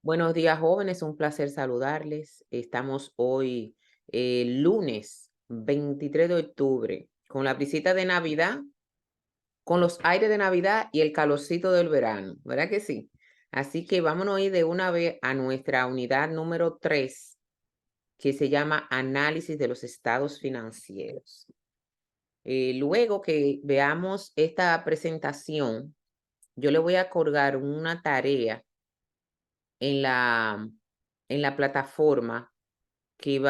Buenos días, jóvenes. Un placer saludarles. Estamos hoy, lunes 23 de octubre, con la visita de Navidad, con los aires de Navidad y el calorcito del verano, ¿verdad que sí? Así que vámonos a ir de una vez a nuestra unidad número 3, que se llama Análisis de los estados financieros. Luego que veamos esta presentación, yo le voy a colgar una tarea en la plataforma que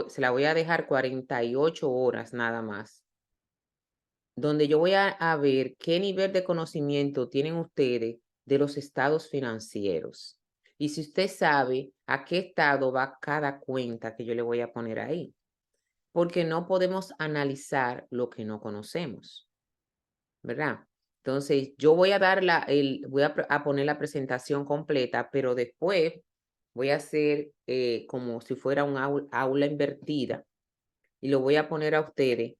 se la voy a dejar 48 horas nada más, donde yo voy a ver qué nivel de conocimiento tienen ustedes de los estados financieros. Y si usted sabe a qué estado va cada cuenta que yo le voy a poner ahí, porque no podemos analizar lo que no conocemos, ¿verdad? Entonces, yo voy a dar a poner la presentación completa, pero después voy a hacer como si fuera un aula invertida y lo voy a poner a ustedes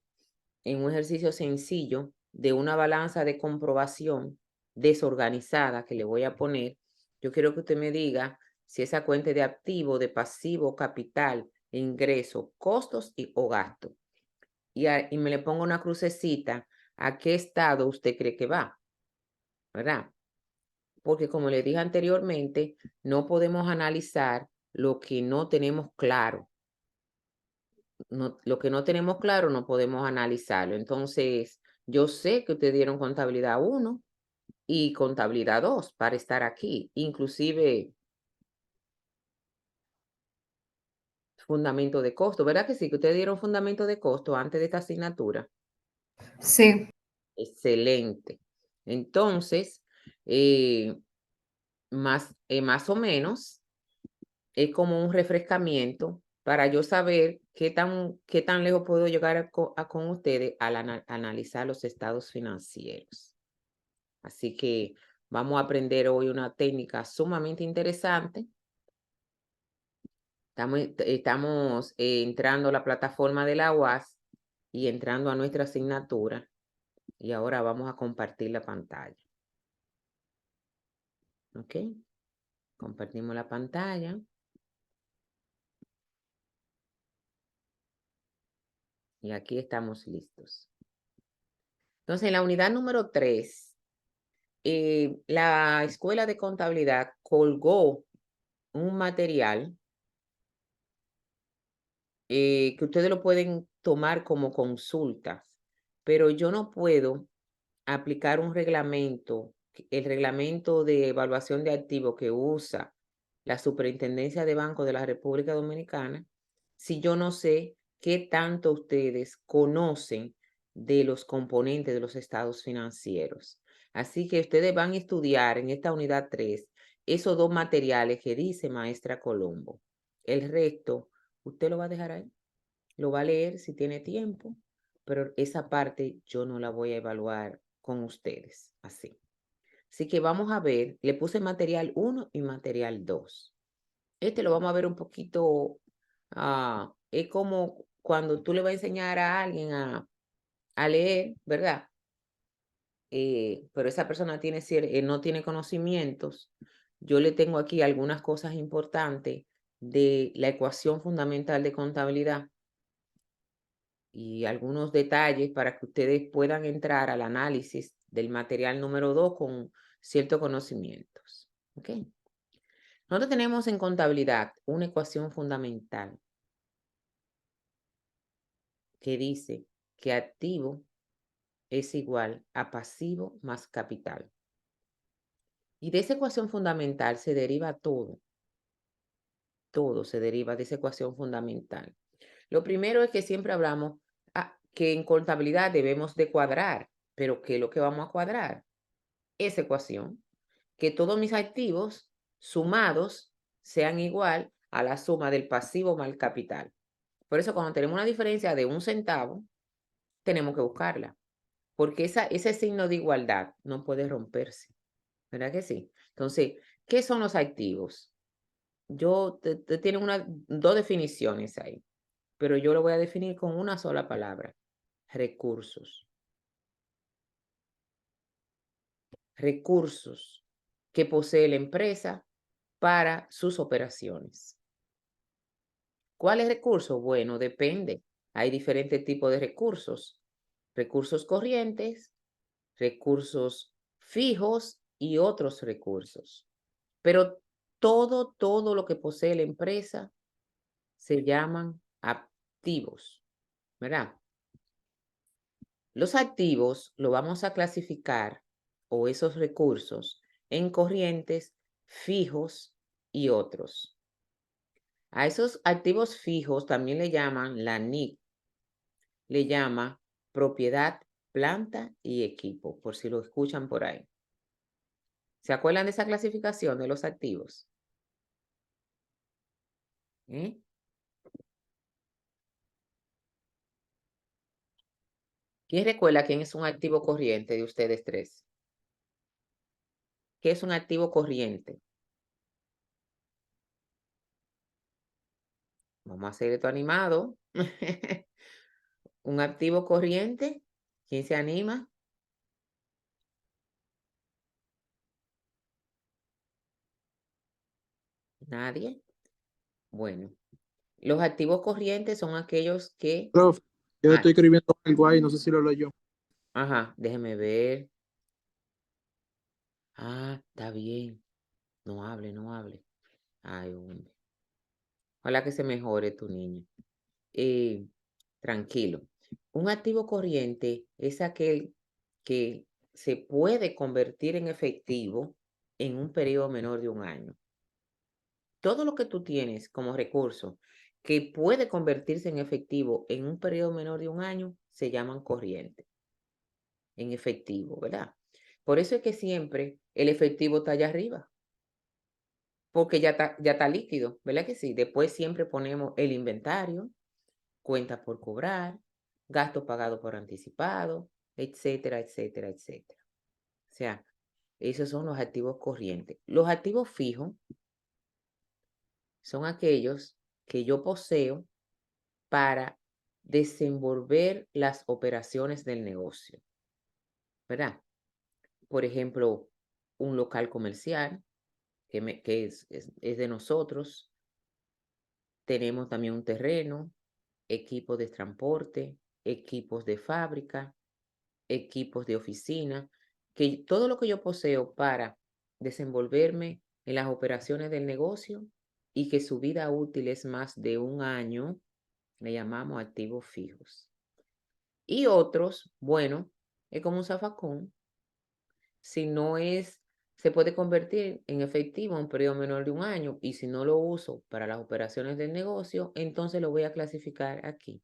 en un ejercicio sencillo de una balanza de comprobación desorganizada que le voy a poner. Yo quiero que usted me diga si esa cuenta es de activo, de pasivo, capital, ingreso, costos o gastos. Y me le pongo una crucecita a qué estado usted cree que va, ¿verdad? Porque como le dije anteriormente, no podemos analizar lo que no tenemos claro. Lo que no tenemos claro no podemos analizarlo. Entonces, yo sé que ustedes dieron contabilidad 1 y contabilidad 2 para estar aquí, inclusive fundamento de costo, ¿verdad que sí? Que ustedes dieron fundamento de costo antes de esta asignatura. Sí, Excelente. Entonces, eh, más o menos, es como un refrescamiento para yo saber qué tan lejos puedo llegar con ustedes al analizar los estados financieros. Así que vamos a aprender hoy una técnica sumamente interesante. Estamos entrando a la plataforma de la UAS y entrando a nuestra asignatura. Y ahora vamos a compartir la pantalla. ¿Ok? Compartimos la pantalla. Y aquí estamos listos. Entonces, en la unidad número 3, la Escuela de Contabilidad colgó un material que ustedes lo pueden tomar como consultas, pero yo no puedo aplicar un reglamento, el reglamento de evaluación de activos que usa la Superintendencia de Bancos de la República Dominicana, si yo no sé qué tanto ustedes conocen de los componentes de los estados financieros. Así que ustedes van a estudiar en esta unidad 3 esos dos materiales que dice maestra Colombo. El resto, usted lo va a dejar ahí, lo va a leer si tiene tiempo, pero esa parte yo no la voy a evaluar con ustedes, así. Así que vamos a ver, le puse material 1 y material 2. Este lo vamos a ver un poquito, es como cuando tú le vas a enseñar a alguien a leer, ¿verdad? Pero esa persona no tiene conocimientos. Yo le tengo aquí algunas cosas importantes de la ecuación fundamental de contabilidad y algunos detalles para que ustedes puedan entrar al análisis del material número 2 con ciertos conocimientos. ¿Ok? Nosotros tenemos en contabilidad una ecuación fundamental que dice que activo es igual a pasivo más capital. Y de esa ecuación fundamental se deriva todo se deriva de esa ecuación fundamental. Lo primero es que siempre hablamos que en contabilidad debemos de cuadrar, pero ¿qué es lo que vamos a cuadrar? Esa ecuación, que todos mis activos sumados sean igual a la suma del pasivo más el capital. Por eso cuando tenemos una diferencia de 1 centavo, tenemos que buscarla, porque ese signo de igualdad no puede romperse, ¿verdad que sí? Entonces, ¿qué son los activos? Tiene dos definiciones ahí, pero yo lo voy a definir con una sola palabra: recursos. Recursos que posee la empresa para sus operaciones. ¿Cuáles recursos? Bueno, depende. Hay diferentes tipos de recursos. Recursos corrientes, recursos fijos y otros recursos. Pero todo lo que posee la empresa se llaman activos, ¿verdad? Los activos lo vamos a clasificar, o esos recursos, en corrientes, fijos y otros. A esos activos fijos también le llaman la NIC, le llama propiedad, planta y equipo, por si lo escuchan por ahí. ¿Se acuerdan de esa clasificación de los activos? ¿Eh? ¿Quién recuerda quién es un activo corriente de ustedes tres? ¿Qué es un activo corriente? Vamos a hacer esto animado. Un activo corriente. ¿Quién se anima? Nadie. Bueno, los activos corrientes son aquellos que... Profe, yo Ah, estoy escribiendo algo ahí, no sé si lo leyó. ajá, déjeme ver. Ah, está bien. No hable, no hable. Ay, hombre. Ojalá que se mejore tu niña. Eh, tranquilo. Un activo corriente es aquel que se puede convertir en efectivo en un periodo menor de un año. Todo lo que tú tienes como recurso que puede convertirse en efectivo en un periodo menor de un año se llaman corriente, en efectivo, ¿verdad? Por eso es que siempre el efectivo está allá arriba, porque ya está líquido, ¿verdad que sí? Después siempre ponemos el inventario, cuentas por cobrar, gastos pagados por anticipado, etcétera, etcétera, etcétera. O sea, esos son los activos corrientes. Los activos fijos son aquellos que yo poseo para desenvolver las operaciones del negocio, ¿verdad? Por ejemplo, un local comercial que es de nosotros. Tenemos también un terreno, equipos de transporte, equipos de fábrica, equipos de oficina, que todo lo que yo poseo para desenvolverme en las operaciones del negocio y que su vida útil es más de un año, le llamamos activos fijos. Y otros, bueno, es como un zafacón. Si no es, se puede convertir en efectivo en un periodo menor de un año y si no lo uso para las operaciones del negocio, entonces lo voy a clasificar aquí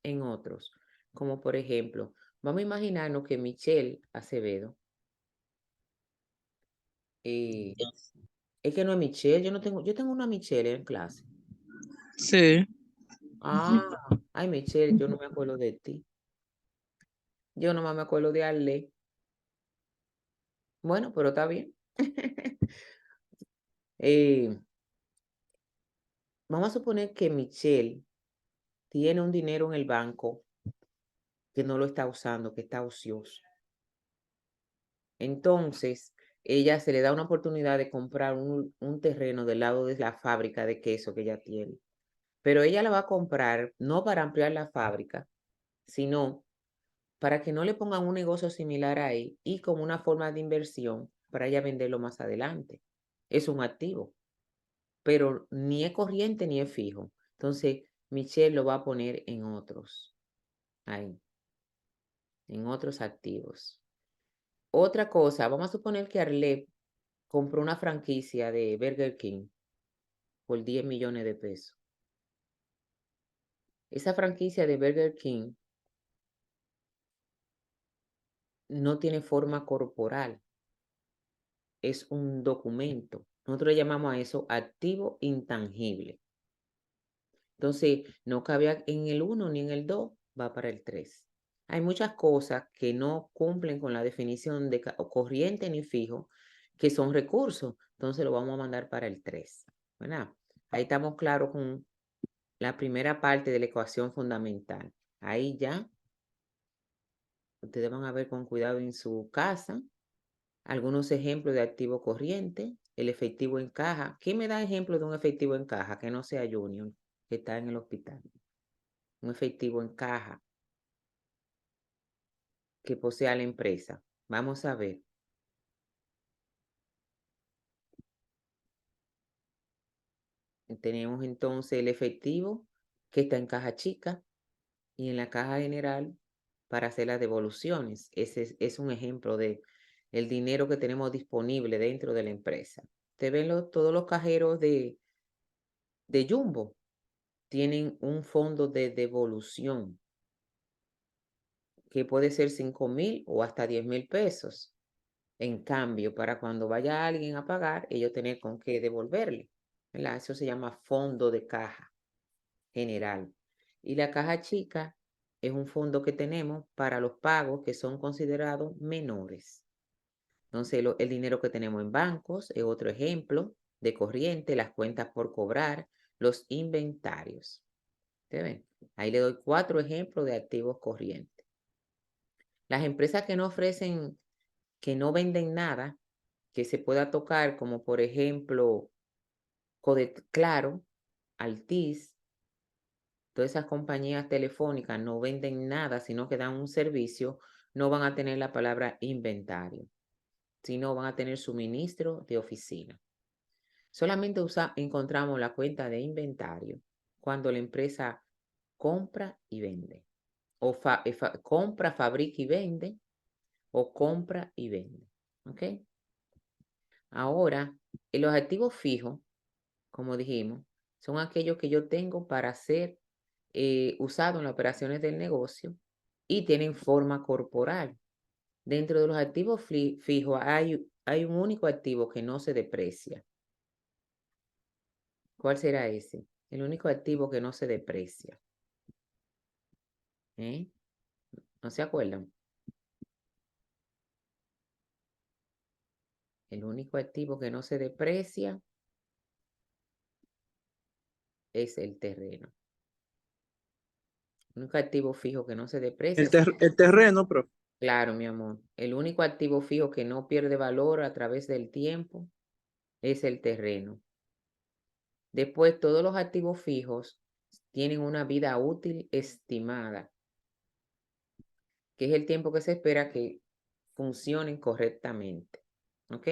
en otros. Como por ejemplo, vamos a imaginarnos que Michelle Acevedo, eh, es que no es Michelle, yo tengo una Michelle en clase. Sí. Ah, ay Michelle, yo no me acuerdo de ti. Yo nomás me acuerdo de Arle. Bueno, pero está bien. Eh, vamos a suponer que Michelle tiene un dinero en el banco que no lo está usando, que está ocioso. Entonces, ella se le da una oportunidad de comprar un terreno del lado de la fábrica de queso que ella tiene. Pero ella la va a comprar no para ampliar la fábrica, sino para que no le pongan un negocio similar ahí y como una forma de inversión para ella venderlo más adelante. Es un activo, pero ni es corriente ni es fijo. Entonces, Michelle lo va a poner en otros, ahí, en otros activos. Otra cosa, vamos a suponer que Arlep compró una franquicia de Burger King por 10 millones de pesos. Esa franquicia de Burger King no tiene forma corporal, es un documento. Nosotros le llamamos a eso activo intangible. Entonces, no cabía en el 1 ni en el 2, va para el 3. Hay muchas cosas que no cumplen con la definición de corriente ni fijo, que son recursos. Entonces, lo vamos a mandar para el 3. ¿Verdad? Ahí estamos claros con la primera parte de la ecuación fundamental. Ahí ya, ustedes van a ver con cuidado en su casa algunos ejemplos de activo corriente el efectivo en caja. ¿Quién me da ejemplo de un efectivo en caja que no sea Junior, que está en el hospital? Un efectivo en caja que posea la empresa. Vamos a ver. Tenemos entonces el efectivo que está en caja chica y en la caja general para hacer las devoluciones. Ese es un ejemplo de el dinero que tenemos disponible dentro de la empresa. Ustedes ven todos los cajeros de Jumbo tienen un fondo de devolución que puede ser 5,000 o hasta 10,000 pesos. En cambio, para cuando vaya alguien a pagar, ellos tienen con qué devolverle, ¿verdad? Eso se llama fondo de caja general. Y la caja chica es un fondo que tenemos para los pagos que son considerados menores. Entonces, el dinero que tenemos en bancos es otro ejemplo de corriente, las cuentas por cobrar, los inventarios. ¿Ustedes ven? Ahí le doy 4 ejemplos de activos corrientes. Las empresas que no ofrecen, que no venden nada, que se pueda tocar, como por ejemplo Claro, Altiz, todas esas compañías telefónicas no venden nada, sino que dan un servicio, no van a tener la palabra inventario, sino van a tener suministro de oficina. Solamente encontramos la cuenta de inventario cuando la empresa compra y vende. O compra, fabrica y vende, o compra y vende. ¿Ok? Ahora, los activos fijos, como dijimos, son aquellos que yo tengo para ser usados en las operaciones del negocio y tienen forma corporal. Dentro de los activos fijos hay un único activo que no se deprecia. ¿Cuál será ese? El único activo que no se deprecia. ¿No se acuerdan? El único activo que no se deprecia es el terreno. El único activo fijo que no se deprecia. El terreno, profe. Claro, mi amor. El único activo fijo que no pierde valor a través del tiempo es el terreno. Después, todos los activos fijos tienen una vida útil estimada, que es el tiempo que se espera que funcionen correctamente. ¿Ok?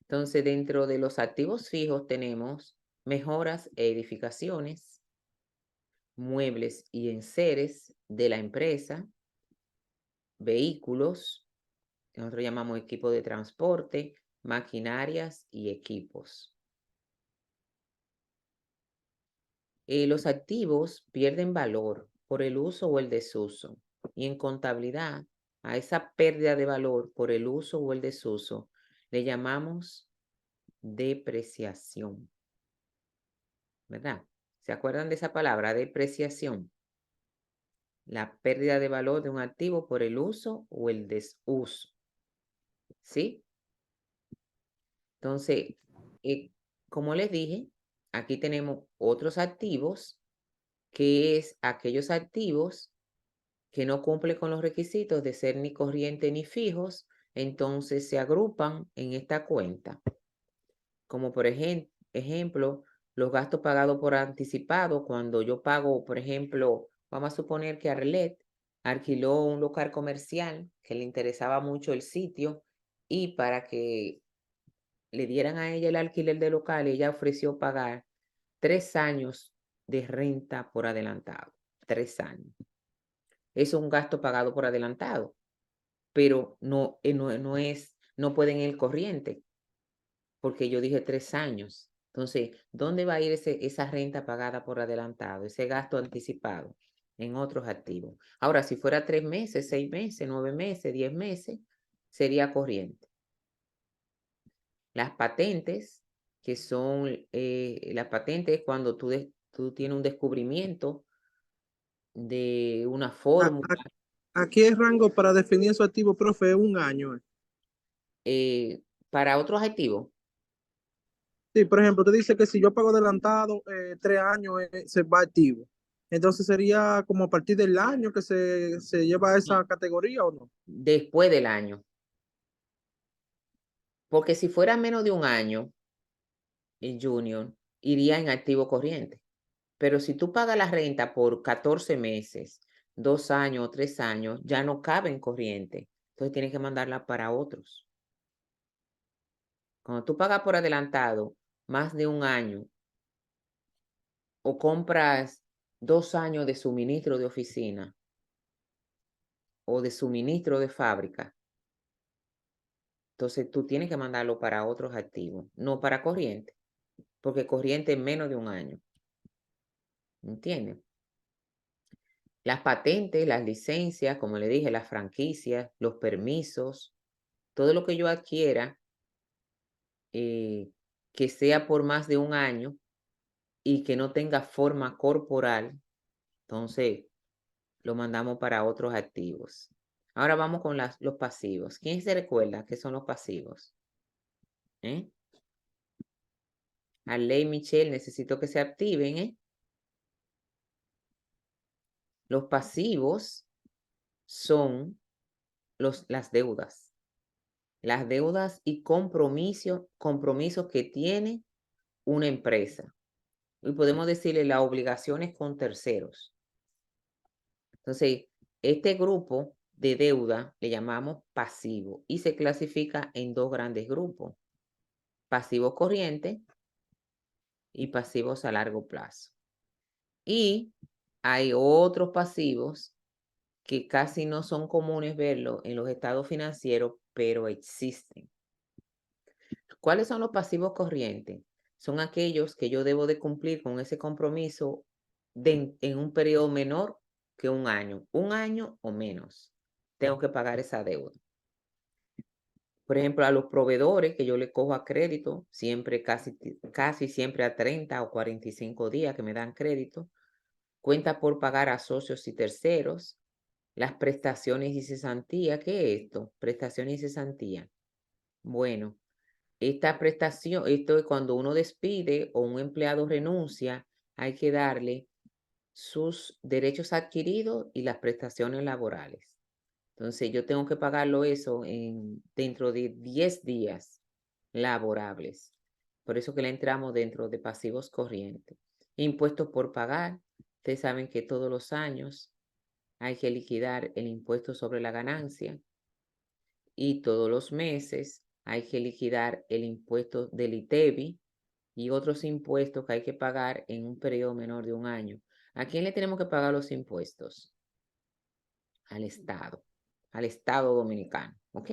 Entonces, dentro de los activos fijos tenemos mejoras e edificaciones, muebles y enseres de la empresa, vehículos, que nosotros llamamos equipo de transporte, maquinarias y equipos. Los activos pierden valor por el uso o el desuso. Y en contabilidad, a esa pérdida de valor por el uso o el desuso, le llamamos depreciación. ¿Verdad? ¿Se acuerdan de esa palabra, depreciación? La pérdida de valor de un activo por el uso o el desuso. ¿Sí? Entonces, como les dije, aquí tenemos otros activos, que es aquellos activos que no cumplen con los requisitos de ser ni corriente ni fijos, entonces se agrupan en esta cuenta. Como por ejemplo, los gastos pagados por anticipado, cuando yo pago, por ejemplo, vamos a suponer que Arlet alquiló un local comercial que le interesaba mucho el sitio y para que le dieran a ella el alquiler del local, ella ofreció pagar 3 años de renta por adelantado. 3 años. Eso es un gasto pagado por adelantado, pero no pueden ir corriente, porque yo dije 3 años. Entonces, ¿dónde va a ir esa renta pagada por adelantado, ese gasto anticipado? En otros activos. Ahora, si fuera 3 meses, 6 meses, 9 meses, 10 meses, sería corriente. Las patentes, que son las patentes cuando tú tienes un descubrimiento de una fórmula. Aquí el rango para definir su activo, profe, es 1 año. Para otros activos. Sí, por ejemplo, usted dice que si yo pago adelantado 3 años, se va activo. Entonces sería como a partir del año que se lleva a esa categoría, ¿o no? Después del año. Porque si fuera menos de un año, el junior iría en activo corriente. Pero si tú pagas la renta por 14 meses, 2 años o 3 años, ya no cabe en corriente. Entonces tienes que mandarla para otros. Cuando tú pagas por adelantado más de un año o compras 2 años de suministro de oficina o de suministro de fábrica, entonces tú tienes que mandarlo para otros activos, no para corriente, porque corriente es menos de un año. ¿Entiendes? Las patentes, las licencias, como le dije, las franquicias, los permisos, todo lo que yo adquiera que sea por más de un año y que no tenga forma corporal, entonces lo mandamos para otros activos. Ahora vamos con los pasivos. ¿Quién se recuerda qué son los pasivos? ¿Eh? Arley, Michelle, necesito que se activen. Los pasivos son las deudas. Las deudas y compromisos que tiene una empresa. Y podemos decirle las obligaciones con terceros. Entonces, este grupo de deuda le llamamos pasivo y se clasifica en dos grandes grupos, pasivos corrientes y pasivos a largo plazo. Y hay otros pasivos que casi no son comunes verlo en los estados financieros, pero existen. ¿Cuáles son los pasivos corrientes? Son aquellos que yo debo de cumplir con ese compromiso en un periodo menor que un año o menos. Tengo que pagar esa deuda. Por ejemplo, a los proveedores que yo le cojo a crédito, siempre, casi siempre a 30 o 45 días que me dan crédito, cuenta por pagar a socios y terceros, las prestaciones y cesantía. ¿Qué es esto? Prestaciones y cesantía. Bueno, esta prestación, esto es cuando uno despide o un empleado renuncia, hay que darle sus derechos adquiridos y las prestaciones laborales. Entonces, yo tengo que pagarlo eso dentro de 10 días laborables. Por eso que le entramos dentro de pasivos corrientes. Impuestos por pagar. Ustedes saben que todos los años hay que liquidar el impuesto sobre la ganancia y todos los meses hay que liquidar el impuesto del ITEVI y otros impuestos que hay que pagar en un periodo menor de un año. ¿A quién le tenemos que pagar los impuestos? Al Estado dominicano, ¿ok?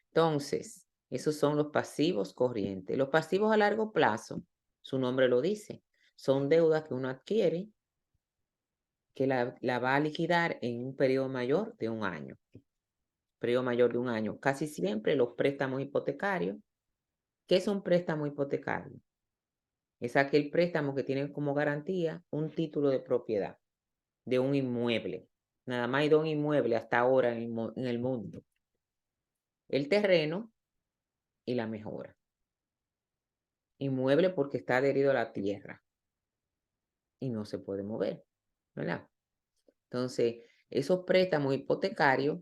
Entonces, esos son los pasivos corrientes. Los pasivos a largo plazo, su nombre lo dice, son deudas que uno adquiere que la va a liquidar en un periodo mayor de un año. Periodo mayor de un año. Casi siempre los préstamos hipotecarios. ¿Qué es un préstamo hipotecario? Es aquel préstamo que tiene como garantía un título de propiedad de un inmueble. Nada más hay dos inmuebles hasta ahora en el mundo. El terreno y la mejora. Inmueble porque está adherido a la tierra y no se puede mover, ¿verdad? Entonces, esos préstamos hipotecarios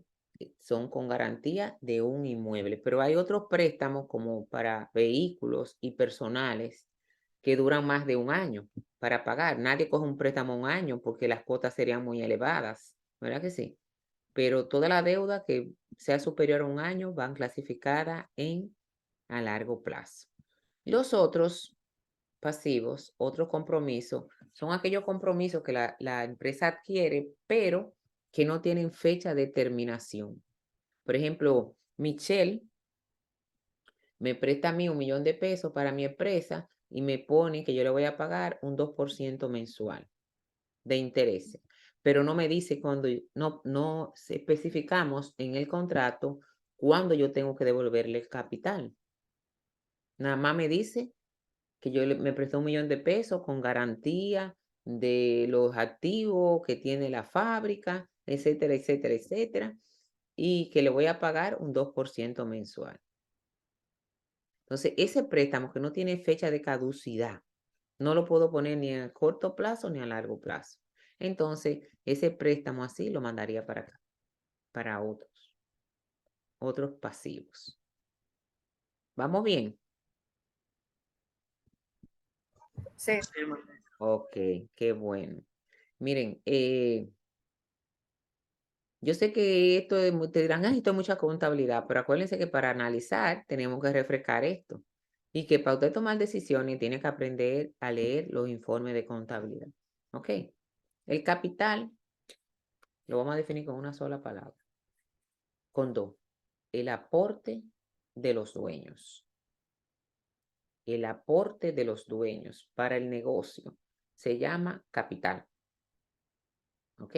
son con garantía de un inmueble, pero hay otros préstamos como para vehículos y personales que duran más de un año para pagar. Nadie coge un préstamo un año porque las cuotas serían muy elevadas, ¿verdad que sí? Pero toda la deuda que sea superior a un año van clasificadas a largo plazo. Los otros pasivos, otros compromisos, son aquellos compromisos que la empresa adquiere, pero que no tienen fecha de terminación. Por ejemplo, Michelle me presta a mí $1,000,000 para mi empresa y me pone que yo le voy a pagar un 2% mensual de intereses, pero no me dice cuando, no especificamos en el contrato cuándo yo tengo que devolverle el capital. Nada más me dice que me prestó $1,000,000 con garantía de los activos que tiene la fábrica, etcétera, etcétera, etcétera, y que le voy a pagar un 2% mensual. Entonces, ese préstamo que no tiene fecha de caducidad, no lo puedo poner ni a corto plazo ni a largo plazo. Entonces, ese préstamo así lo mandaría para acá, para otros pasivos. ¿Vamos bien? Sí. Ok, qué bueno. Miren, yo sé que esto te dirán, "Ay, esto es mucha contabilidad", pero acuérdense que para analizar tenemos que refrescar esto. Y que para usted tomar decisiones tiene que aprender a leer los informes de contabilidad. ¿Ok? El capital lo vamos a definir con una sola palabra. Con dos. El aporte de los dueños. El aporte de los dueños para el negocio se llama capital. ¿Ok?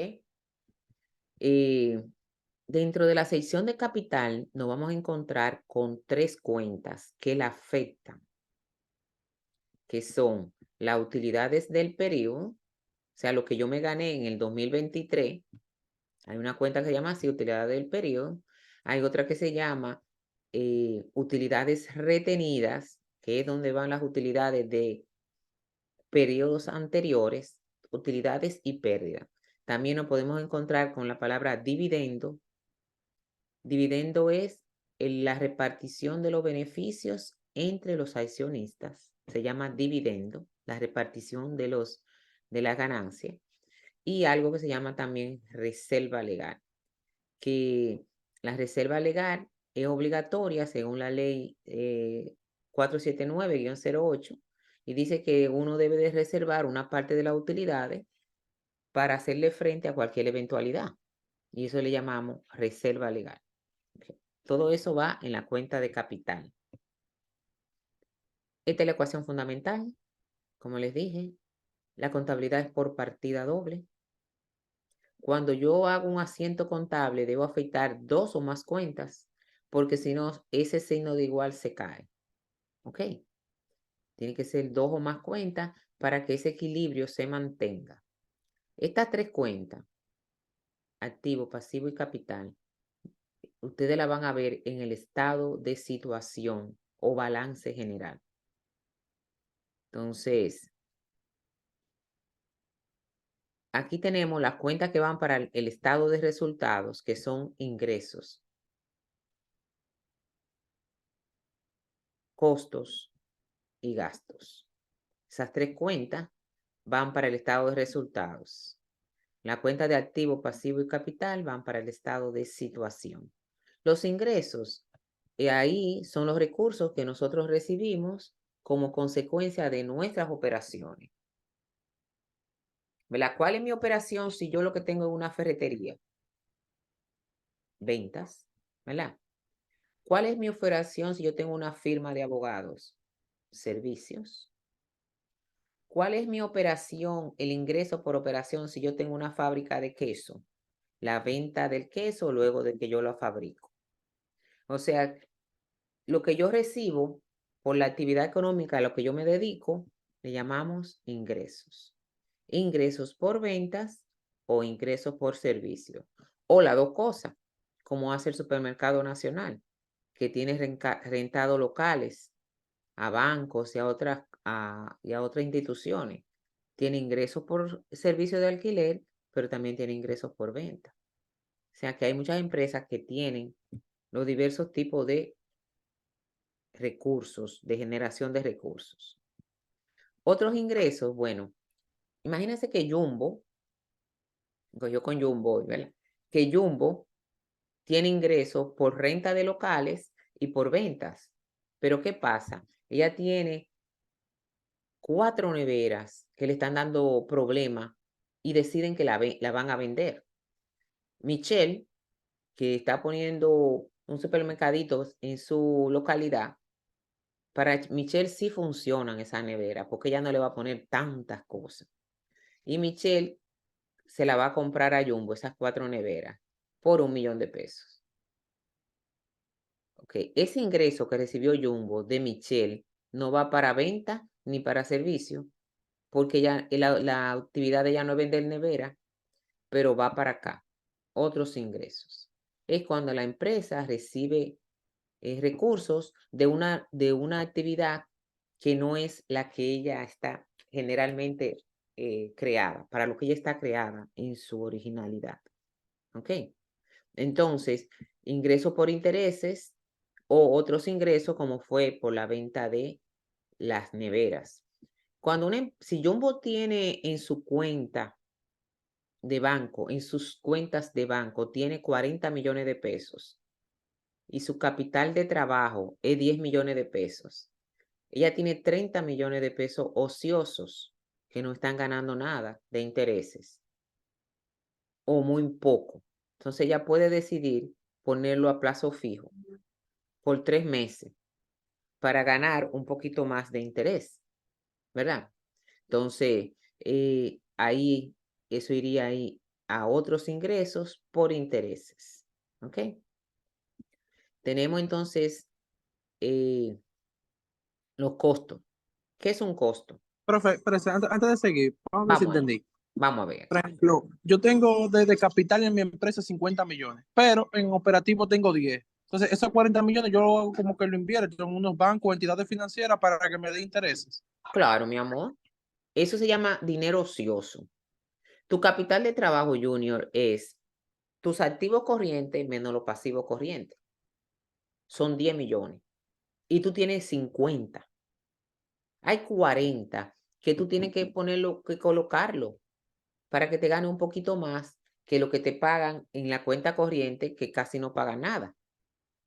Dentro de la sección de capital nos vamos a encontrar con 3 cuentas que la afectan, que son las utilidades del periodo, o sea, lo que yo me gané en el 2023. Hay una cuenta que se llama así, utilidades del periodo. Hay otra que se llama utilidades retenidas, que es donde van las utilidades de periodos anteriores, utilidades y pérdida. También nos podemos encontrar con la palabra dividendo. Dividendo es la repartición de los beneficios entre los accionistas. Se llama dividendo, la repartición de la ganancia. Y algo que se llama también reserva legal, que la reserva legal es obligatoria según la ley 479-08 y dice que uno debe de reservar una parte de las utilidades para hacerle frente a cualquier eventualidad. Y eso le llamamos reserva legal. Todo eso va en la cuenta de capital. Esta es la ecuación fundamental. Como les dije, la contabilidad es por partida doble. Cuando yo hago un asiento contable, debo afectar 2 o más cuentas, porque si no, ese signo de igual se cae. ¿Ok? Tiene que ser 2 o más cuentas para que ese equilibrio se mantenga. Estas 3 cuentas, activo, pasivo y capital, ustedes la van a ver en el estado de situación o balance general. Entonces, aquí tenemos las cuentas que van para el estado de resultados, que son ingresos, costos y gastos. Esas 3 cuentas van para el estado de resultados. La cuenta de activo, pasivo y capital van para el estado de situación. Los ingresos, ahí son los recursos que nosotros recibimos como consecuencia de nuestras operaciones. ¿Verdad? ¿Cuál es mi operación si yo lo que tengo es una ferretería? Ventas, ¿verdad? ¿Cuál es mi operación si yo tengo una firma de abogados? Servicios. ¿Cuál es mi operación, el ingreso por operación si yo tengo una fábrica de queso? La venta del queso luego de que yo lo fabrico. O sea, lo que yo recibo por la actividad económica a lo que yo me dedico, le llamamos ingresos. Ingresos por ventas o ingresos por servicio. O las dos cosas, como hace el Supermercado Nacional, que tiene rentado locales a bancos y a otras instituciones. Tiene ingresos por servicio de alquiler, pero también tiene ingresos por venta. O sea que hay muchas empresas que tienen los diversos tipos de recursos, de generación de recursos. Otros ingresos, bueno, imagínense que Jumbo, yo con Jumbo, ¿verdad? Que Jumbo tiene ingresos por renta de locales y por ventas. Pero ¿qué pasa? Ella tiene 4 neveras que le están dando problemas y deciden que la van a vender. Michelle, que está poniendo un supermercadito en su localidad, para Michelle sí funcionan esas neveras porque ella no le va a poner tantas cosas. Y Michelle se la va a comprar a Jumbo, esas 4 neveras, por $1,000,000. Okay. Ese ingreso que recibió Jumbo de Michelle no va para venta ni para servicio, porque ya la actividad de ella no es vender nevera, pero va para acá. Otros ingresos. Es cuando la empresa recibe recursos de una actividad que no es la que ella está generalmente creada, para lo que ella está creada en su originalidad. ¿Ok? Entonces, ingreso por intereses, o otros ingresos como fue por la venta de las neveras. Cuando si Jumbo tiene en su cuenta de banco, en sus cuentas de banco, tiene 40 millones de pesos y su capital de trabajo es 10 millones de pesos. Ella tiene 30 millones de pesos ociosos que no están ganando nada de intereses o muy poco. Entonces ella puede decidir ponerlo a plazo fijo por 3 meses para ganar un poquito más de interés, ¿verdad? Entonces, ahí, eso iría ahí a otros ingresos por intereses, ¿ok? Tenemos entonces los costos. ¿Qué es un costo? Profe, antes de seguir, vamos a ver si Vamos allá, entendí. vamos a ver. Por ejemplo, yo tengo de capital en mi empresa 50 millones, pero en operativo tengo 10. Entonces, esos 40 millones yo como que lo invierto en unos bancos, entidades financieras para que me dé intereses. Claro, mi amor. Eso se llama dinero ocioso. Tu capital de trabajo junior es tus activos corrientes menos los pasivos corrientes. Son 10 millones. Y tú tienes 50. Hay 40 que tú tienes que ponerlo, que colocarlo para que te gane un poquito más que lo que te pagan en la cuenta corriente, que casi no pagan nada.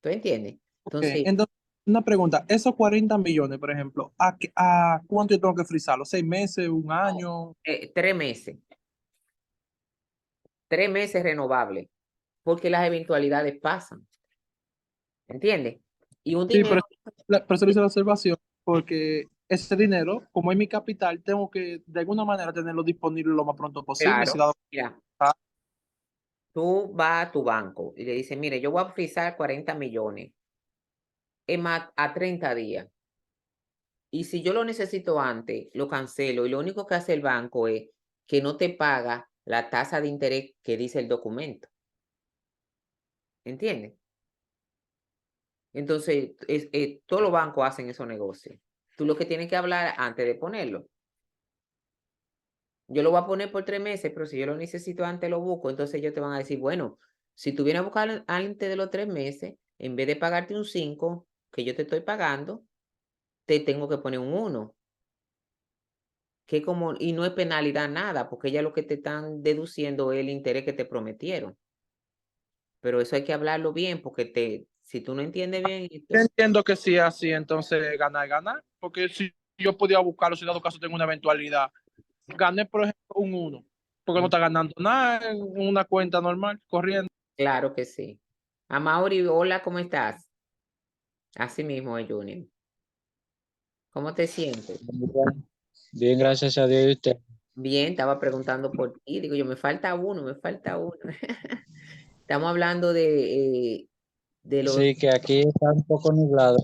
¿Tú entiendes? Entonces, Entonces, una pregunta, esos 40 millones, por ejemplo, ¿a cuánto yo tengo que frizarlo? ¿6 meses, un no, año? 3 meses. 3 meses renovable, porque las eventualidades pasan. ¿Entiendes? Y un Sí, dinero, pero eso le hice la observación, porque ese dinero, como es mi capital, tengo que de alguna manera tenerlo disponible lo más pronto posible. Si claro, dado mira, caso, tú vas a tu banco y le dices, mire, yo voy a frisar 40 millones a 30 días. Y si yo lo necesito antes, lo cancelo. Y lo único que hace el banco es que no te paga la tasa de interés que dice el documento. ¿Entiendes? Entonces, todos los bancos hacen esos negocios. Tú lo que tienes que hablar antes de ponerlo. Yo lo voy a poner por 3 meses, pero si yo lo necesito antes, lo busco. Entonces ellos te van a decir, bueno, si tú vienes a buscar antes de los 3 meses, en vez de pagarte un 5 que yo te estoy pagando, te tengo que poner un 1. Que como, y no es penalidad nada, porque ya lo que te están deduciendo es el interés que te prometieron. Pero eso hay que hablarlo bien, porque si tú no entiendes bien yo esto, entiendo que sí, así, entonces ganar, ganar, porque si yo podía buscarlo, si dado caso tengo una eventualidad, gané, por ejemplo, un uno, porque no mm, está ganando nada en una cuenta normal, corriendo. claro que sí. Amaury, hola, ¿cómo estás? Así mismo, Junior. ¿Cómo te sientes? Bien, bien, gracias a Dios y usted. Bien, estaba preguntando por ti. Digo yo, me falta uno, me falta uno. Estamos hablando de los... Sí, que aquí está un poco nublado.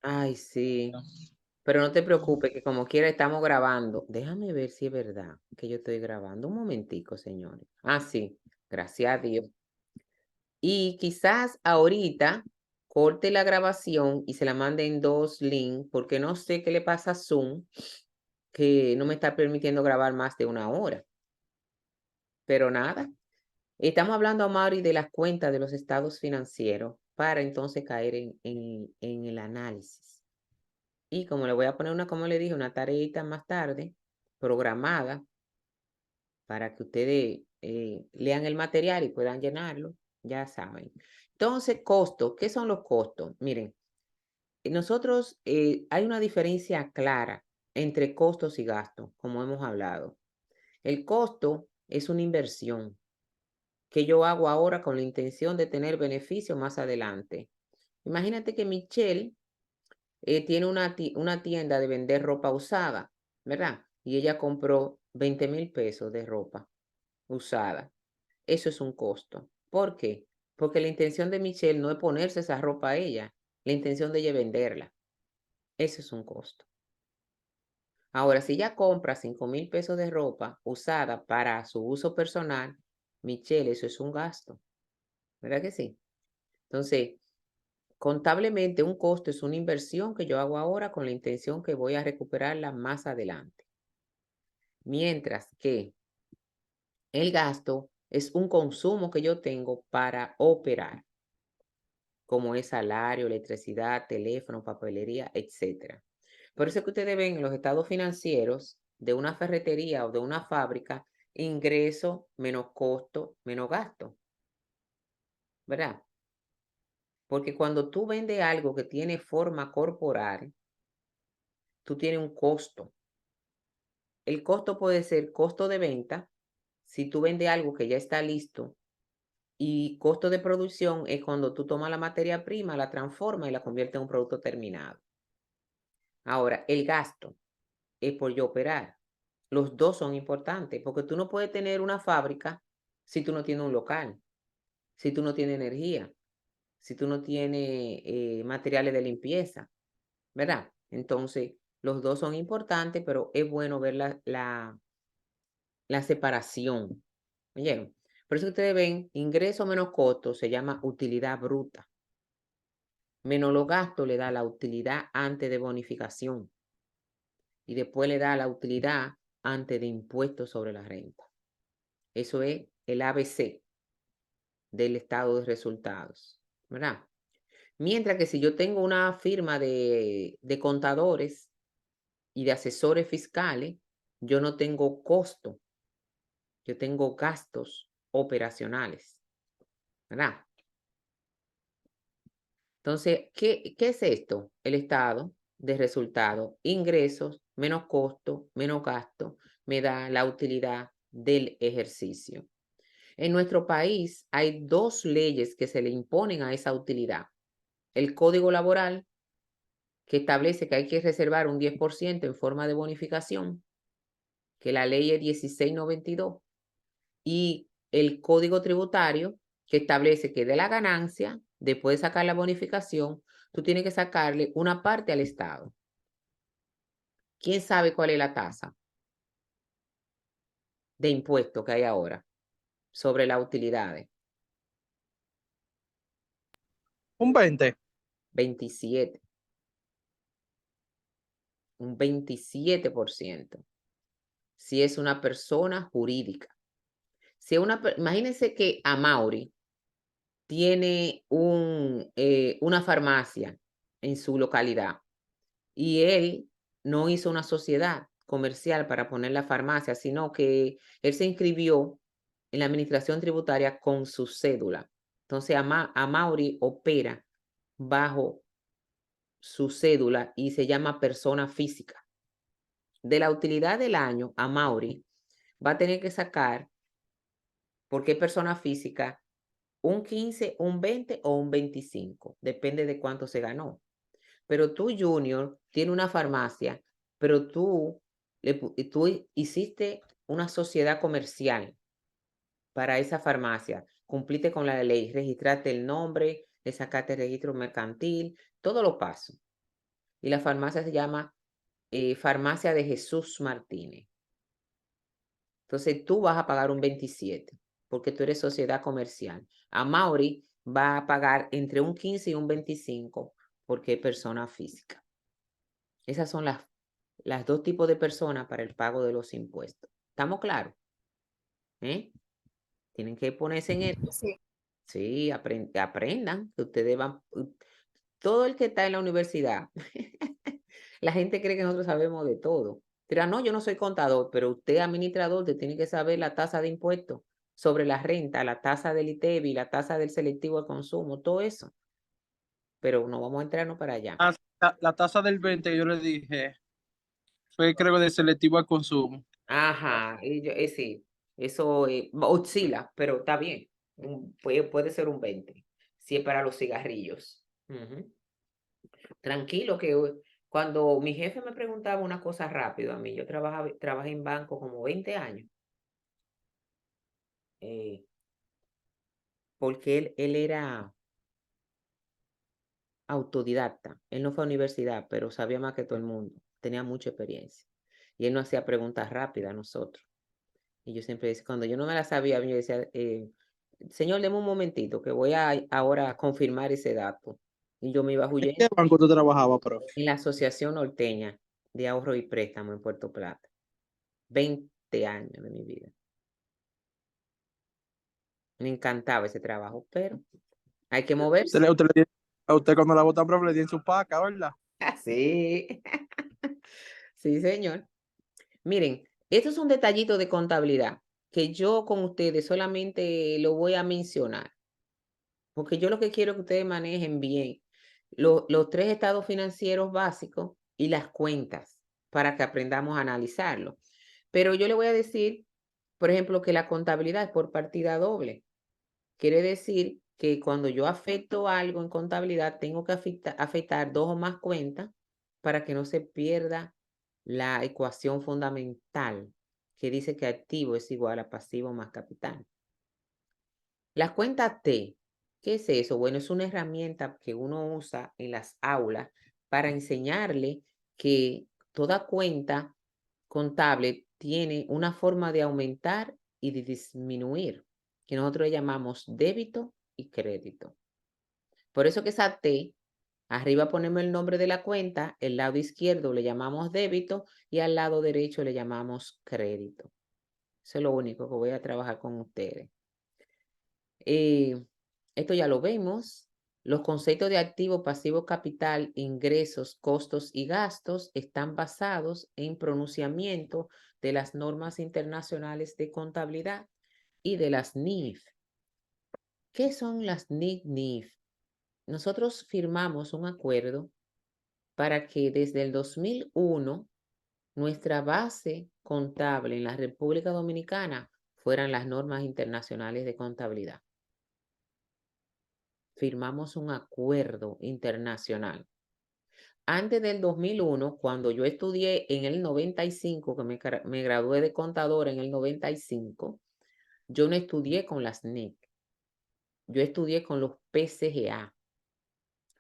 Ay, sí. Pero no te preocupes, que como quiera estamos grabando. Déjame ver si es verdad que yo estoy grabando. Un momentico, señores. Ah, sí. Gracias a Dios. Y quizás ahorita corte la grabación y se la mande en 2 links, porque no sé qué le pasa a Zoom, que no me está permitiendo grabar más de 1 hora. Pero nada. Estamos hablando, Mauri, de las cuentas de los estados financieros para entonces caer en el análisis. Y como le voy a poner como le dije, una tareita más tarde, programada, para que ustedes lean el material y puedan llenarlo, ya saben. Entonces, costos, ¿qué son los costos? Miren, nosotros hay una diferencia clara entre costos y gastos, como hemos hablado. El costo es una inversión que yo hago ahora con la intención de tener beneficio más adelante. Imagínate que Michelle tiene una tienda de vender ropa usada, ¿verdad? Y ella compró 20,000 pesos de ropa usada. Eso es un costo. ¿Por qué? Porque la intención de Michelle no es ponerse esa ropa a ella, la intención de ella es venderla. Eso es un costo. Ahora, si ella compra 5,000 pesos de ropa usada para su uso personal, Michelle, eso es un gasto. ¿Verdad que sí? Entonces, contablemente un costo es una inversión que yo hago ahora con la intención que voy a recuperarla más adelante. Mientras que el gasto es un consumo que yo tengo para operar. como es salario, electricidad, teléfono, papelería, etc. Por eso es que ustedes ven en los estados financieros de una ferretería o de una fábrica, ingreso menos costo, menos gasto, ¿verdad? Porque cuando tú vendes algo que tiene forma corporal, tú tienes un costo. El costo puede ser costo de venta, si tú vendes algo que ya está listo, y costo de producción es cuando tú tomas la materia prima, la transformas y la conviertes en un producto terminado. Ahora, el gasto es por yo operar. Los dos son importantes porque tú no puedes tener una fábrica si tú no tienes un local, si tú no tienes energía, si tú no tienes materiales de limpieza, ¿verdad? Entonces, los dos son importantes, pero es bueno ver la separación. ¿Oyeron? Por eso ustedes ven, ingreso menos costo se llama utilidad bruta. Menos los gastos le da la utilidad antes de bonificación. Y después le da la utilidad antes de impuestos sobre la renta. Eso es el ABC del estado de resultados, ¿verdad? Mientras que si yo tengo una firma de contadores y de asesores fiscales, yo no tengo costo, yo tengo gastos operacionales, ¿verdad? Entonces, ¿qué es esto? El estado de resultado, ingresos menos costo, menos gasto, me da la utilidad del ejercicio. En nuestro país hay dos leyes que se le imponen a esa utilidad. El Código Laboral, que establece que hay que reservar un 10% en forma de bonificación, que la ley es 1692, y el Código Tributario, que establece que de la ganancia, después de sacar la bonificación, tú tienes que sacarle una parte al Estado. ¿Quién sabe cuál es la tasa de impuesto que hay ahora sobre las utilidades? Un 20. 27. Un 27%. Si es una persona jurídica. Si imagínense que Amaury tiene una farmacia en su localidad y él no hizo una sociedad comercial para poner la farmacia, sino que él se inscribió en la administración tributaria con su cédula. Entonces, Amaury opera bajo su cédula y se llama persona física. De la utilidad del año, Amaury va a tener que sacar, porque es persona física, un 15, un 20 o un 25, depende de cuánto se ganó. Pero tú, Junior, tienes una farmacia, pero tú hiciste una sociedad comercial para esa farmacia, cumpliste con la ley, registraste el nombre, le sacaste el registro mercantil, todo lo paso. Y la farmacia se llama Farmacia de Jesús Martínez. Entonces tú vas a pagar un 27 porque tú eres sociedad comercial. Amaury va a pagar entre un 15 y un 25 porque es persona física. Esas son las dos tipos de personas para el pago de los impuestos. ¿Estamos claros? Tienen que ponerse en esto. Sí. Sí, aprendan, que ustedes van, todo el que está en la universidad, la gente cree que nosotros sabemos de todo. Dirá, no, yo no soy contador, pero usted administrador, te tiene que saber la tasa de impuestos sobre la renta, la tasa del ITEVI, la tasa del selectivo de consumo, todo eso. Pero no vamos a entrarnos para allá. La tasa del 20 que yo le dije fue, creo, de selectivo al consumo. Ajá, sí, eso oscila, pero está bien. Puede ser un 20, si es para los cigarrillos. Tranquilo, que cuando mi jefe me preguntaba una cosa rápido a mí, yo trabajé en banco como 20 años, porque él era autodidacta. Él no fue a universidad, pero sabía más que todo el mundo. Tenía mucha experiencia. Y él no hacía preguntas rápidas a nosotros. Y yo siempre decía, cuando yo no me la sabía, yo decía, señor, deme un momentito, que voy ahora a confirmar ese dato. Y yo me iba ¿En huyendo qué banco tú trabajabas, profe? en la Asociación Norteña de Ahorro y Préstamo en Puerto Plata. 20 años de mi vida. Me encantaba ese trabajo, pero hay que moverse. Usted le A usted cuando la botan bravo le tienen su paca, ¿verdad? Sí, sí, señor. Miren, estos son detallitos de contabilidad que yo con ustedes solamente lo voy a mencionar, porque yo lo que quiero es que ustedes manejen bien los tres estados financieros básicos y las cuentas para que aprendamos a analizarlo. Pero yo le voy a decir, por ejemplo, que la contabilidad es por partida doble. Quiere decir que cuando yo afecto algo en contabilidad, tengo que afectar dos o más cuentas para que no se pierda la ecuación fundamental que dice que activo es igual a pasivo más capital. La cuenta T, ¿qué es eso? Bueno, es una herramienta que uno usa en las aulas para enseñarle que toda cuenta contable tiene una forma de aumentar y de disminuir, que nosotros le llamamos débito y crédito. Por eso que esa T, arriba ponemos el nombre de la cuenta, el lado izquierdo le llamamos débito y al lado derecho le llamamos crédito. Eso es lo único que voy a trabajar con ustedes. Esto ya lo vemos. Los conceptos de activo, pasivo, capital, ingresos, costos y gastos están basados en pronunciamiento de las normas internacionales de contabilidad y de las NIF. ¿Qué son las NIF? Nosotros firmamos un acuerdo para que desde el 2001 nuestra base contable en la República Dominicana fueran las normas internacionales de contabilidad. Firmamos un acuerdo internacional. Antes del 2001, cuando yo estudié en el 95, que me gradué de contador en el 95, yo no estudié con las NIC. Yo estudié con los PCGA,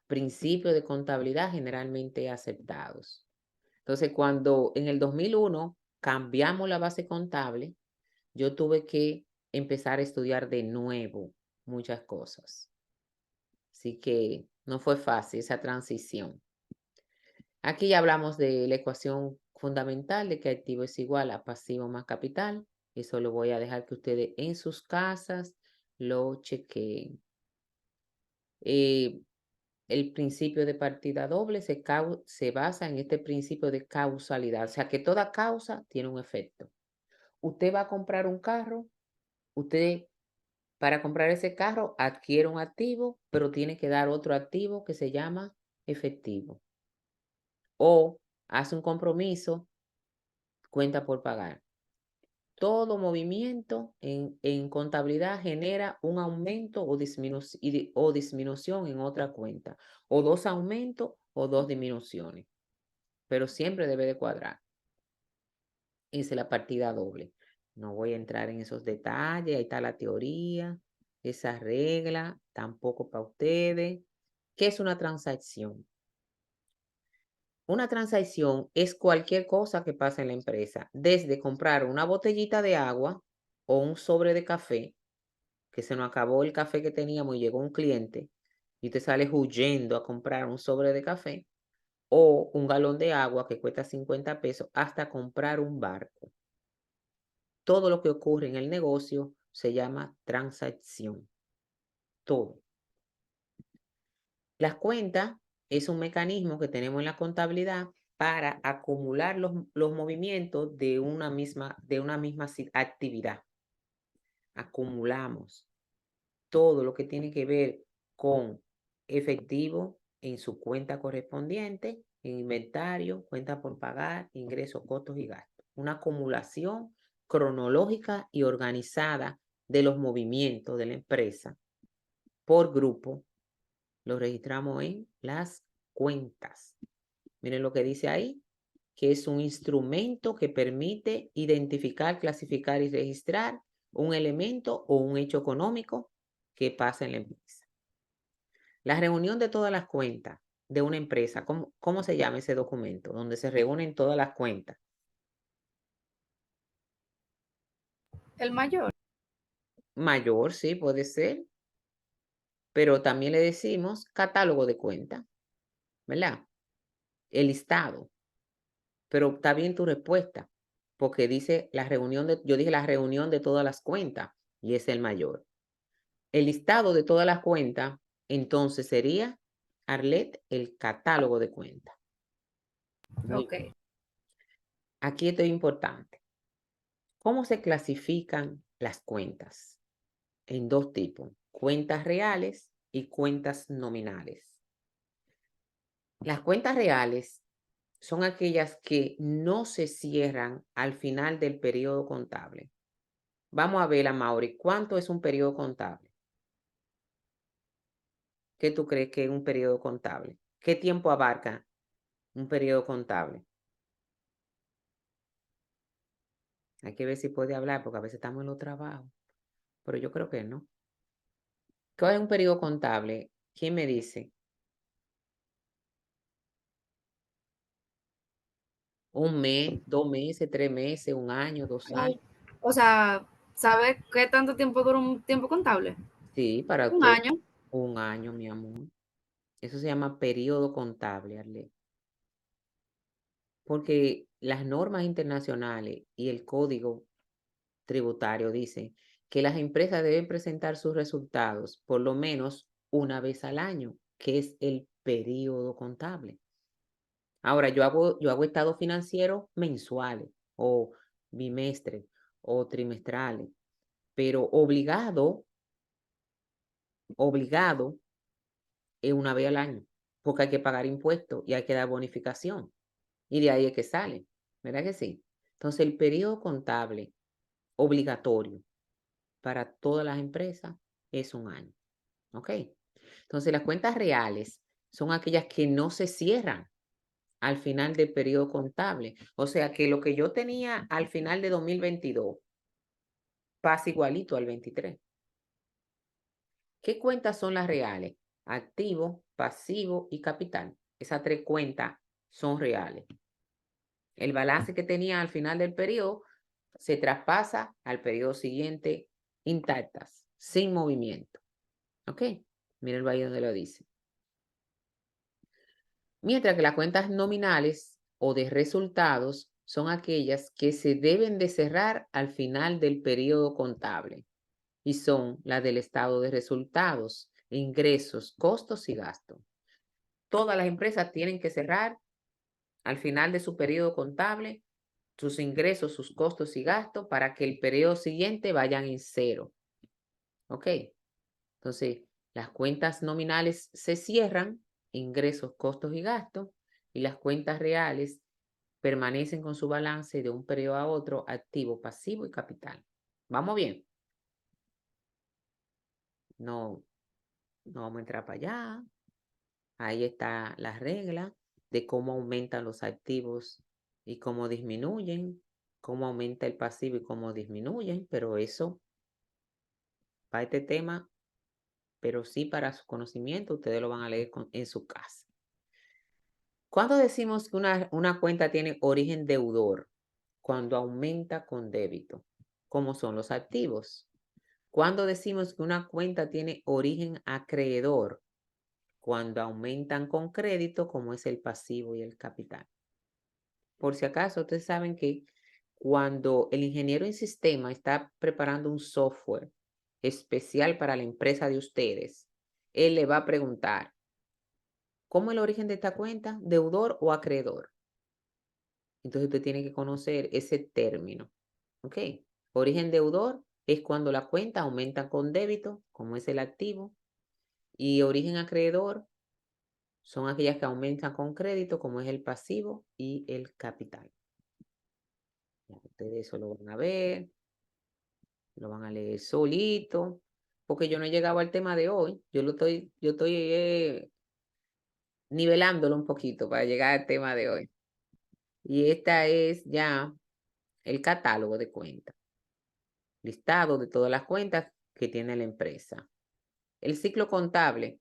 principios de contabilidad generalmente aceptados. Entonces, cuando en el 2001 cambiamos la base contable, yo tuve que empezar a estudiar de nuevo muchas cosas. Así que no fue fácil esa transición. Aquí ya hablamos de la ecuación fundamental de que activo es igual a pasivo más capital. Eso lo voy a dejar que ustedes en sus casas lo chequeen. El principio de partida doble se basa en este principio de causalidad. O sea que toda causa tiene un efecto. Usted va a comprar un carro, usted para comprar ese carro adquiere un activo, pero tiene que dar otro activo que se llama efectivo. O hace un compromiso, cuenta por pagar. Todo movimiento en contabilidad genera un aumento o disminución en otra cuenta. O dos aumentos o dos disminuciones. Pero siempre debe de cuadrar. Esa es la partida doble. No voy a entrar en esos detalles. Ahí está la teoría. Esa regla tampoco para ustedes. ¿Qué es una transacción? Una transacción es cualquier cosa que pasa en la empresa, desde comprar una botellita de agua o un sobre de café, que se nos acabó el café que teníamos y llegó un cliente y te sales huyendo a comprar un sobre de café, o un galón de agua que cuesta 50 pesos, hasta comprar un barco. Todo lo que ocurre en el negocio se llama transacción. Todo. Las cuentas es un mecanismo que tenemos en la contabilidad para acumular los movimientos de una misma actividad. Acumulamos todo lo que tiene que ver con efectivo en su cuenta correspondiente, en inventario, cuenta por pagar, ingresos, costos y gastos. Una acumulación cronológica y organizada de los movimientos de la empresa por grupo. Lo registramos en las cuentas. Miren lo que dice ahí, que es un instrumento que permite identificar, clasificar y registrar un elemento o un hecho económico que pasa en la empresa. La reunión de todas las cuentas de una empresa, ¿cómo se llama ese documento? Donde se reúnen todas las cuentas. El mayor. Mayor, sí, puede ser. Pero también le decimos catálogo de cuentas, ¿verdad? El listado. Pero está bien tu respuesta, porque dice yo dije la reunión de todas las cuentas y es el mayor. El listado de todas las cuentas, entonces sería Arlet, el catálogo de cuentas. Muy Ok. bien. Aquí esto es importante. ¿Cómo se clasifican las cuentas? En dos tipos, cuentas reales y cuentas nominales. Las cuentas reales son aquellas que no se cierran al final del periodo contable. Vamos a ver, Mauri, ¿cuánto es un periodo contable? ¿Qué tú crees que es un periodo contable? ¿Qué tiempo abarca un periodo contable? Hay que ver si puede hablar, porque a veces estamos en los trabajos, pero yo creo que no. ¿Qué es un periodo contable? ¿Quién me dice? ¿Un mes, 2 meses, 3 meses, un año, 2 años? O sea, ¿sabes qué tanto tiempo dura un tiempo contable? Sí, para Un usted, año. un año, mi amor. Eso se llama periodo contable, Arlet. Porque las normas internacionales y el código tributario dicen que las empresas deben presentar sus resultados por lo menos una vez al año, que es el periodo contable. Ahora, yo hago estados financieros mensuales o bimestres o trimestrales, pero obligado es una vez al año, porque hay que pagar impuestos y hay que dar bonificación. Y de ahí es que sale, ¿verdad que sí? Entonces, el periodo contable obligatorio para todas las empresas es un año, ¿ok? Entonces, las cuentas reales son aquellas que no se cierran al final del periodo contable. O sea, que lo que yo tenía al final de 2022 pasa igualito al 23. ¿Qué cuentas son las reales? Activo, pasivo y capital. Esas tres cuentas son reales. El balance que tenía al final del periodo se traspasa al periodo siguiente intactas, sin movimiento. ¿Ok? Mira el ahí donde lo dice. Mientras que las cuentas nominales o de resultados son aquellas que se deben de cerrar al final del periodo contable y son las del estado de resultados, ingresos, costos y gastos. Todas las empresas tienen que cerrar al final de su periodo contable sus ingresos, sus costos y gastos para que el periodo siguiente vayan en cero. ¿Ok? Entonces, las cuentas nominales se cierran, ingresos, costos y gastos, y las cuentas reales permanecen con su balance de un periodo a otro, activo, pasivo y capital. ¿Vamos bien? No, no vamos a entrar para allá. Ahí está la regla de cómo aumentan los activos y cómo disminuyen, cómo aumenta el pasivo y cómo disminuyen, pero eso, para este tema, pero sí para su conocimiento, ustedes lo van a leer en su casa. ¿Cuándo decimos que una cuenta tiene origen deudor? Cuando aumenta con débito, como son los activos. ¿Cuándo decimos que una cuenta tiene origen acreedor? Cuando aumentan con crédito, como es el pasivo y el capital. Por si acaso, ustedes saben que cuando el ingeniero en sistema está preparando un software especial para la empresa de ustedes, él le va a preguntar, ¿cómo es el origen de esta cuenta? ¿Deudor o acreedor? Entonces usted tiene que conocer ese término. ¿Ok? Origen deudor es cuando la cuenta aumenta con débito, como es el activo, y origen acreedor son aquellas que aumentan con crédito, como es el pasivo y el capital. Ya, ustedes eso lo van a ver, lo van a leer solito, porque yo no he llegado al tema de hoy. Yo estoy nivelándolo un poquito para llegar al tema de hoy. Y esta es ya el catálogo de cuentas, listado de todas las cuentas que tiene la empresa. El ciclo contable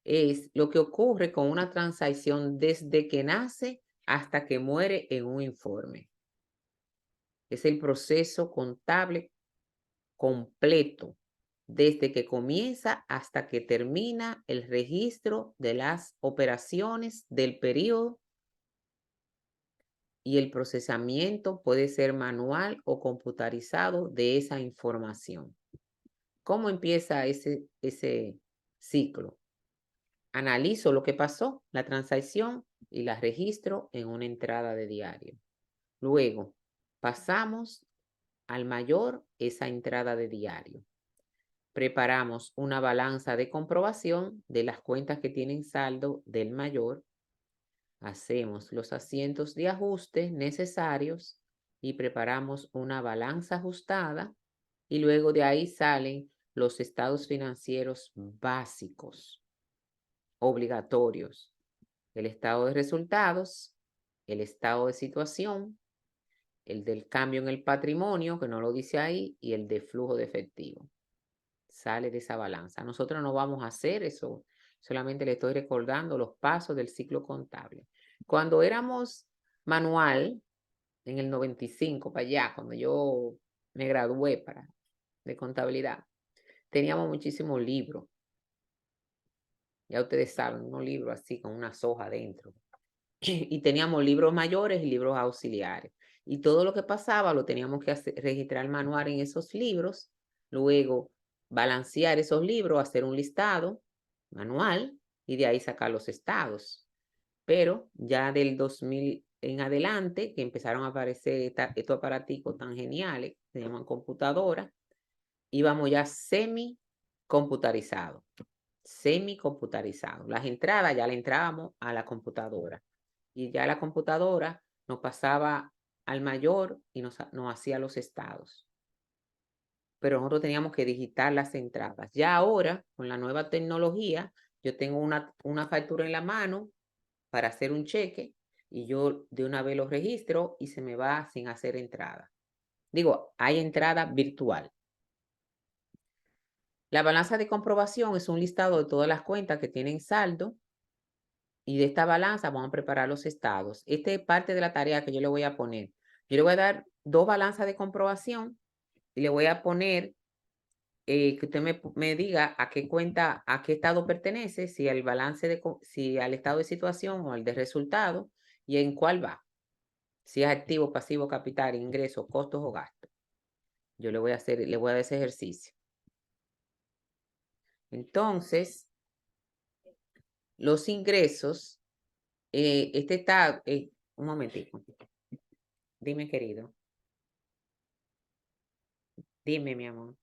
es lo que ocurre con una transacción desde que nace hasta que muere en un informe. Es el proceso contable completo, desde que comienza hasta que termina el registro de las operaciones del periodo, y el procesamiento puede ser manual o computarizado de esa información. ¿Cómo empieza ese ciclo? analizo lo que pasó, la transacción, y la registro en una entrada de diario. Luego, pasamos al mayor esa entrada de diario. Preparamos una balanza de comprobación de las cuentas que tienen saldo del mayor. Hacemos los asientos de ajuste necesarios y preparamos una balanza ajustada, y luego de ahí salen los estados financieros básicos, obligatorios. El estado de resultados, el estado de situación, el del cambio en el patrimonio, que no lo dice ahí, y el de flujo de efectivo. Sale de esa balanza. Nosotros no vamos a hacer eso, solamente le estoy recordando los pasos del ciclo contable. Cuando éramos manual, en el 95, para allá, cuando yo me gradué de contabilidad, teníamos muchísimos libros. Ya ustedes saben, unos libros así con una hojas dentro. Y teníamos libros mayores y libros auxiliares. Y todo lo que pasaba lo teníamos que registrar manual en esos libros, luego balancear esos libros, hacer un listado manual y de ahí sacar los estados. Pero ya del 2000 en adelante, que empezaron a aparecer estos aparaticos tan geniales, se llaman computadoras, íbamos ya semi-computarizado. Las entradas ya le entrábamos a la computadora. Y ya la computadora nos pasaba al mayor y nos hacía los estados. Pero nosotros teníamos que digitar las entradas. Ya ahora, con la nueva tecnología, yo tengo una factura en la mano para hacer un cheque y yo de una vez lo registro y se me va sin hacer entrada. Digo, hay entrada virtual. La balanza de comprobación es un listado de todas las cuentas que tienen saldo, y de esta balanza vamos a preparar los estados. Esta es parte de la tarea que yo le voy a poner. Yo le voy a dar 2 balanzas de comprobación y le voy a poner que usted me diga a qué cuenta, a qué estado pertenece, si al balance si al estado de situación o al de resultado, y en cuál va. Si es activo, pasivo, capital, ingresos, costos o gastos. Yo le voy a dar ese ejercicio. Entonces, los ingresos, este está, un momentico. Dime, querido. Dime, mi amor.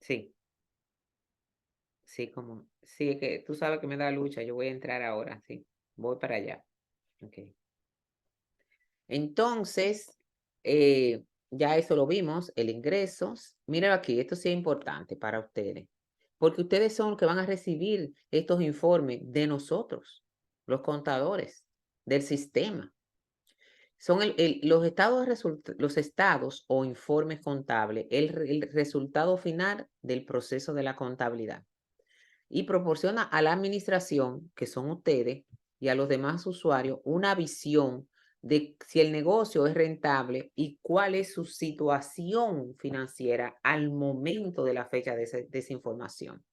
Sí, sí, sí, es que tú sabes que me da lucha, yo voy a entrar ahora, sí, voy para allá. Okay. Entonces, ya eso lo vimos, el ingresos. Mira aquí, esto sí es importante para ustedes, porque ustedes son los que van a recibir estos informes de nosotros, los contadores, del sistema. Son los estados o informes contables, el resultado final del proceso de la contabilidad. Y proporciona a la administración, que son ustedes, y a los demás usuarios una visión de si el negocio es rentable y cuál es su situación financiera al momento de la fecha de esa información.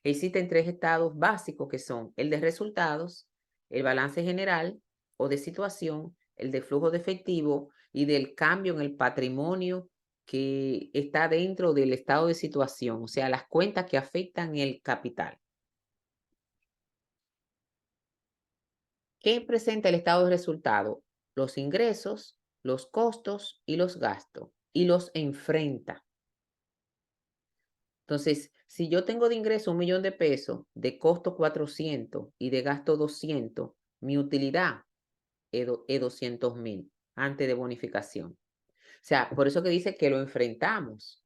Existen 3 estados básicos que son el de resultados, el balance general o de situación, el de flujo de efectivo y del cambio en el patrimonio que está dentro del estado de situación, o sea, las cuentas que afectan el capital. ¿Qué presenta el estado de resultado? Los ingresos, los costos y los gastos, y los enfrenta. Entonces, si yo tengo de ingreso 1 millón de pesos, de costo 400 y de gasto 200, mi utilidad es 200,000 antes de bonificación. O sea, por eso que dice que lo enfrentamos.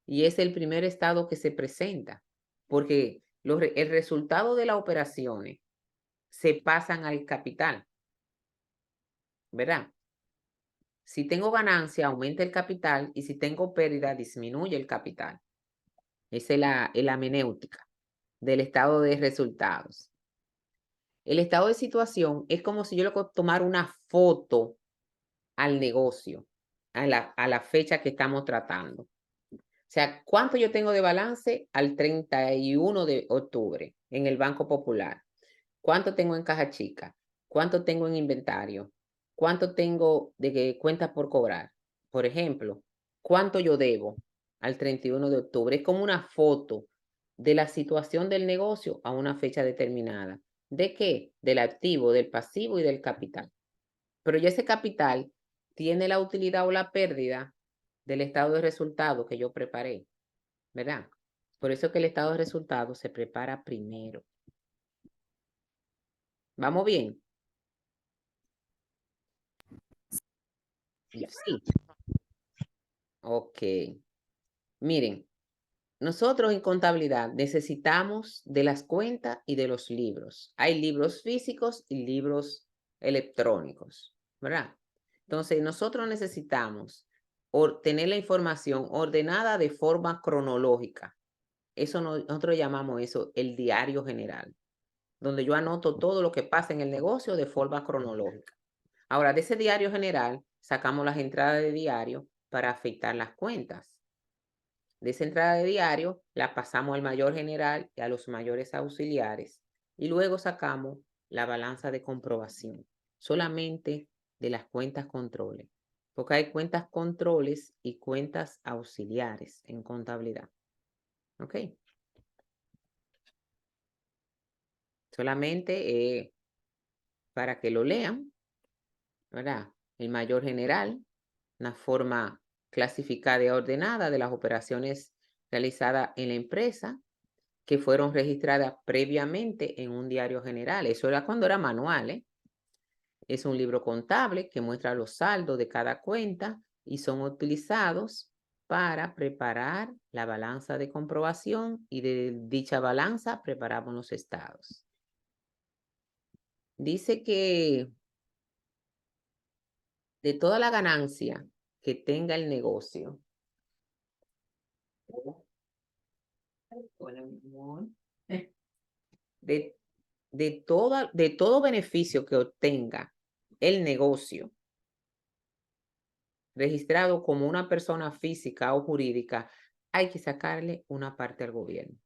Y es el primer estado que se presenta, porque el resultado de las operaciones se pasan al capital, ¿verdad? Si tengo ganancia, aumenta el capital, y si tengo pérdida, disminuye el capital. Esa es la hermenéutica del estado de resultados. El estado de situación es como si yo le tomara una foto al negocio, a la fecha que estamos tratando. O sea, ¿cuánto yo tengo de balance al 31 de octubre en el Banco Popular? ¿Cuánto tengo en caja chica? ¿Cuánto tengo en inventario? ¿Cuánto tengo de cuentas por cobrar? Por ejemplo, cuánto yo debo al 31 de octubre. Es como una foto de la situación del negocio a una fecha determinada. ¿De qué? Del activo, del pasivo y del capital. Pero ya ese capital tiene la utilidad o la pérdida del estado de resultado que yo preparé, ¿verdad? Por eso que el estado de resultado se prepara primero. ¿Vamos bien? Sí. Ok. Miren, nosotros en contabilidad necesitamos de las cuentas y de los libros. Hay libros físicos y libros electrónicos, ¿verdad? Entonces, nosotros necesitamos tener la información ordenada de forma cronológica. Eso nosotros llamamos eso el diario general, donde yo anoto todo lo que pasa en el negocio de forma cronológica. Ahora, de ese diario general, sacamos las entradas de diario para afectar las cuentas. De esa entrada de diario, la pasamos al mayor general y a los mayores auxiliares. Y luego sacamos la balanza de comprobación, solamente de las cuentas controles. Porque hay cuentas controles y cuentas auxiliares en contabilidad. ¿Ok? Solamente para que lo lean, ¿verdad? El mayor general, una forma clasificada y ordenada de las operaciones realizadas en la empresa que fueron registradas previamente en un diario general. Eso era cuando era manual, ¿eh? Es un libro contable que muestra los saldos de cada cuenta y son utilizados para preparar la balanza de comprobación y de dicha balanza preparamos los estados. Dice que de toda la ganancia que tenga el negocio, de todo beneficio que obtenga el negocio registrado como una persona física o jurídica, hay que sacarle una parte al gobierno.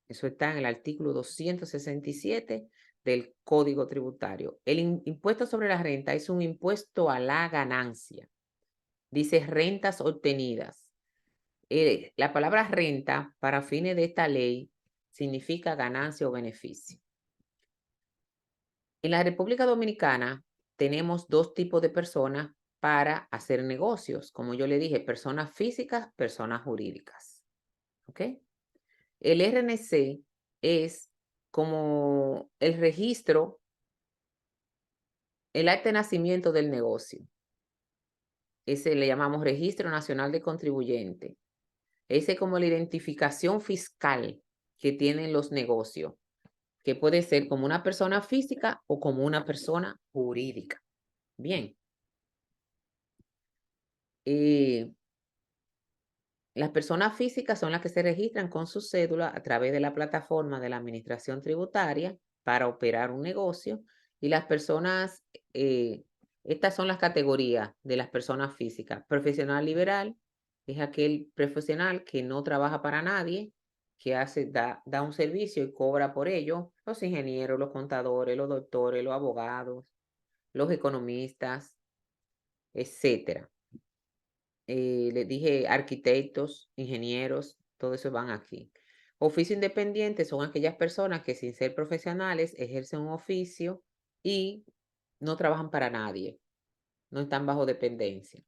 Eso está en el artículo 267 del Código Tributario. El impuesto sobre la renta es un impuesto a la ganancia. Dice rentas obtenidas. La palabra renta, para fines de esta ley, significa ganancia o beneficio. En la República Dominicana tenemos dos tipos de personas para hacer negocios. Como yo le dije, personas físicas, personas jurídicas. ¿Ok? El RNC es como el registro, el acta de nacimiento del negocio. Ese le llamamos Registro Nacional de Contribuyente. Ese es como la identificación fiscal que tienen los negocios, que puede ser como una persona física o como una persona jurídica. Bien. Las personas físicas son las que se registran con su cédula a través de la plataforma de la Administración Tributaria para operar un negocio y las personas, estas son las categorías de las personas físicas. Profesional liberal es aquel profesional que no trabaja para nadie, que da un servicio y cobra por ello. Los ingenieros, los contadores, los doctores, los abogados, los economistas, etcétera. Les dije arquitectos, ingenieros, todo eso van aquí. Oficio independiente son aquellas personas que sin ser profesionales ejercen un oficio y no trabajan para nadie, no están bajo dependencia.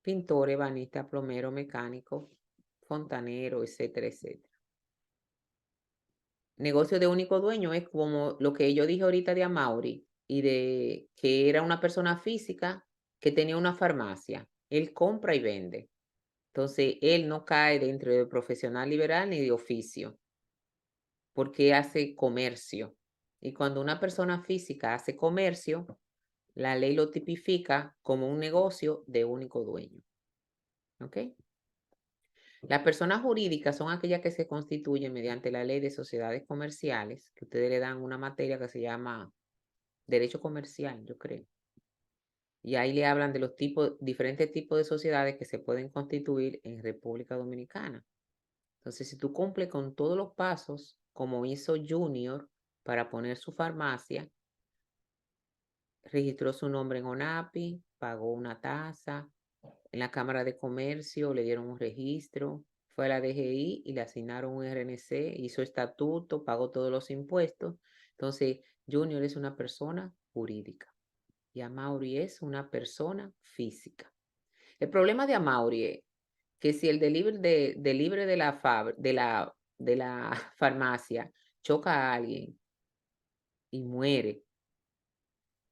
Pintor, ebanista, plomero, mecánico, fontanero, etcétera, etcétera. Negocio de único dueño es como lo que yo dije ahorita de Amaury y de que era una persona física que tenía una farmacia. Él compra y vende. Entonces, él no cae dentro de profesional liberal ni de oficio, porque hace comercio. Y cuando una persona física hace comercio, la ley lo tipifica como un negocio de único dueño. ¿Ok? Las personas jurídicas son aquellas que se constituyen mediante la ley de sociedades comerciales, que ustedes le dan una materia que se llama derecho comercial, yo creo. Y ahí le hablan de los diferentes tipos de sociedades que se pueden constituir en República Dominicana. Entonces, si tú cumples con todos los pasos, como hizo Junior para poner su farmacia, registró su nombre en ONAPI, pagó una tasa, En la Cámara de Comercio le dieron un registro, fue a la DGI y le asignaron un RNC, hizo estatuto, pagó todos los impuestos. Entonces, Junior es una persona jurídica y Amaury es una persona física. El problema de Amaury es que si el delivery de la farmacia choca a alguien y muere,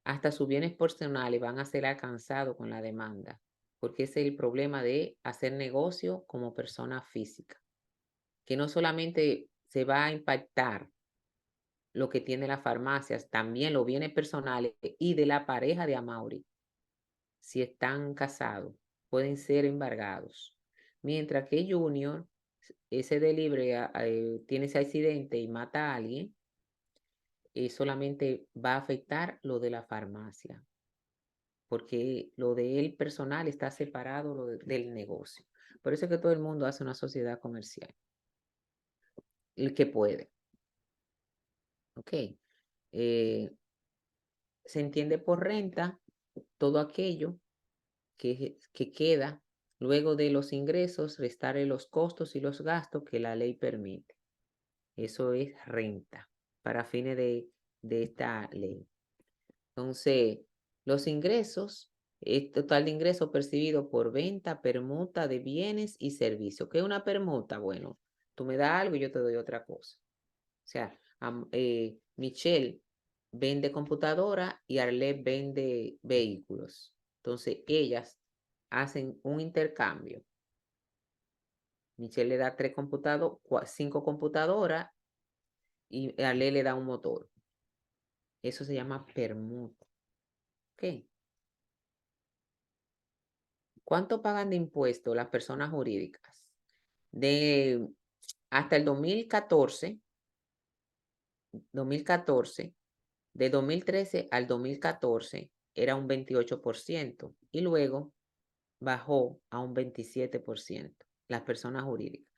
hasta sus bienes personales van a ser alcanzados con la demanda, porque ese es el problema de hacer negocio como persona física, que no solamente se va a impactar lo que tiene las farmacias, también los bienes personales y de la pareja de Amaury, si están casados, pueden ser embargados. Mientras que Junior, ese delivery tiene ese accidente y mata a alguien, solamente va a afectar lo de la farmacia, porque lo de él personal está separado del negocio. Por eso es que todo el mundo hace una sociedad comercial, el que puede. Ok. Se entiende por renta todo aquello que queda luego de los ingresos, restarle los costos y los gastos que la ley permite. Eso es renta para fines de esta ley. Entonces, los ingresos, es total de ingresos percibido por venta, permuta de bienes y servicios. ¿Qué es una permuta? Bueno, tú me das algo y yo te doy otra cosa. O sea, Michelle vende computadora y Arlet vende vehículos. Entonces, ellas hacen un intercambio. Michelle le da 5 computadoras y Arlet le da un motor. Eso se llama permuta. ¿Ok? ¿Cuánto pagan de impuestos las personas jurídicas? Hasta el 2014, de 2013 al 2014 era un 28% y luego bajó a un 27% las personas jurídicas.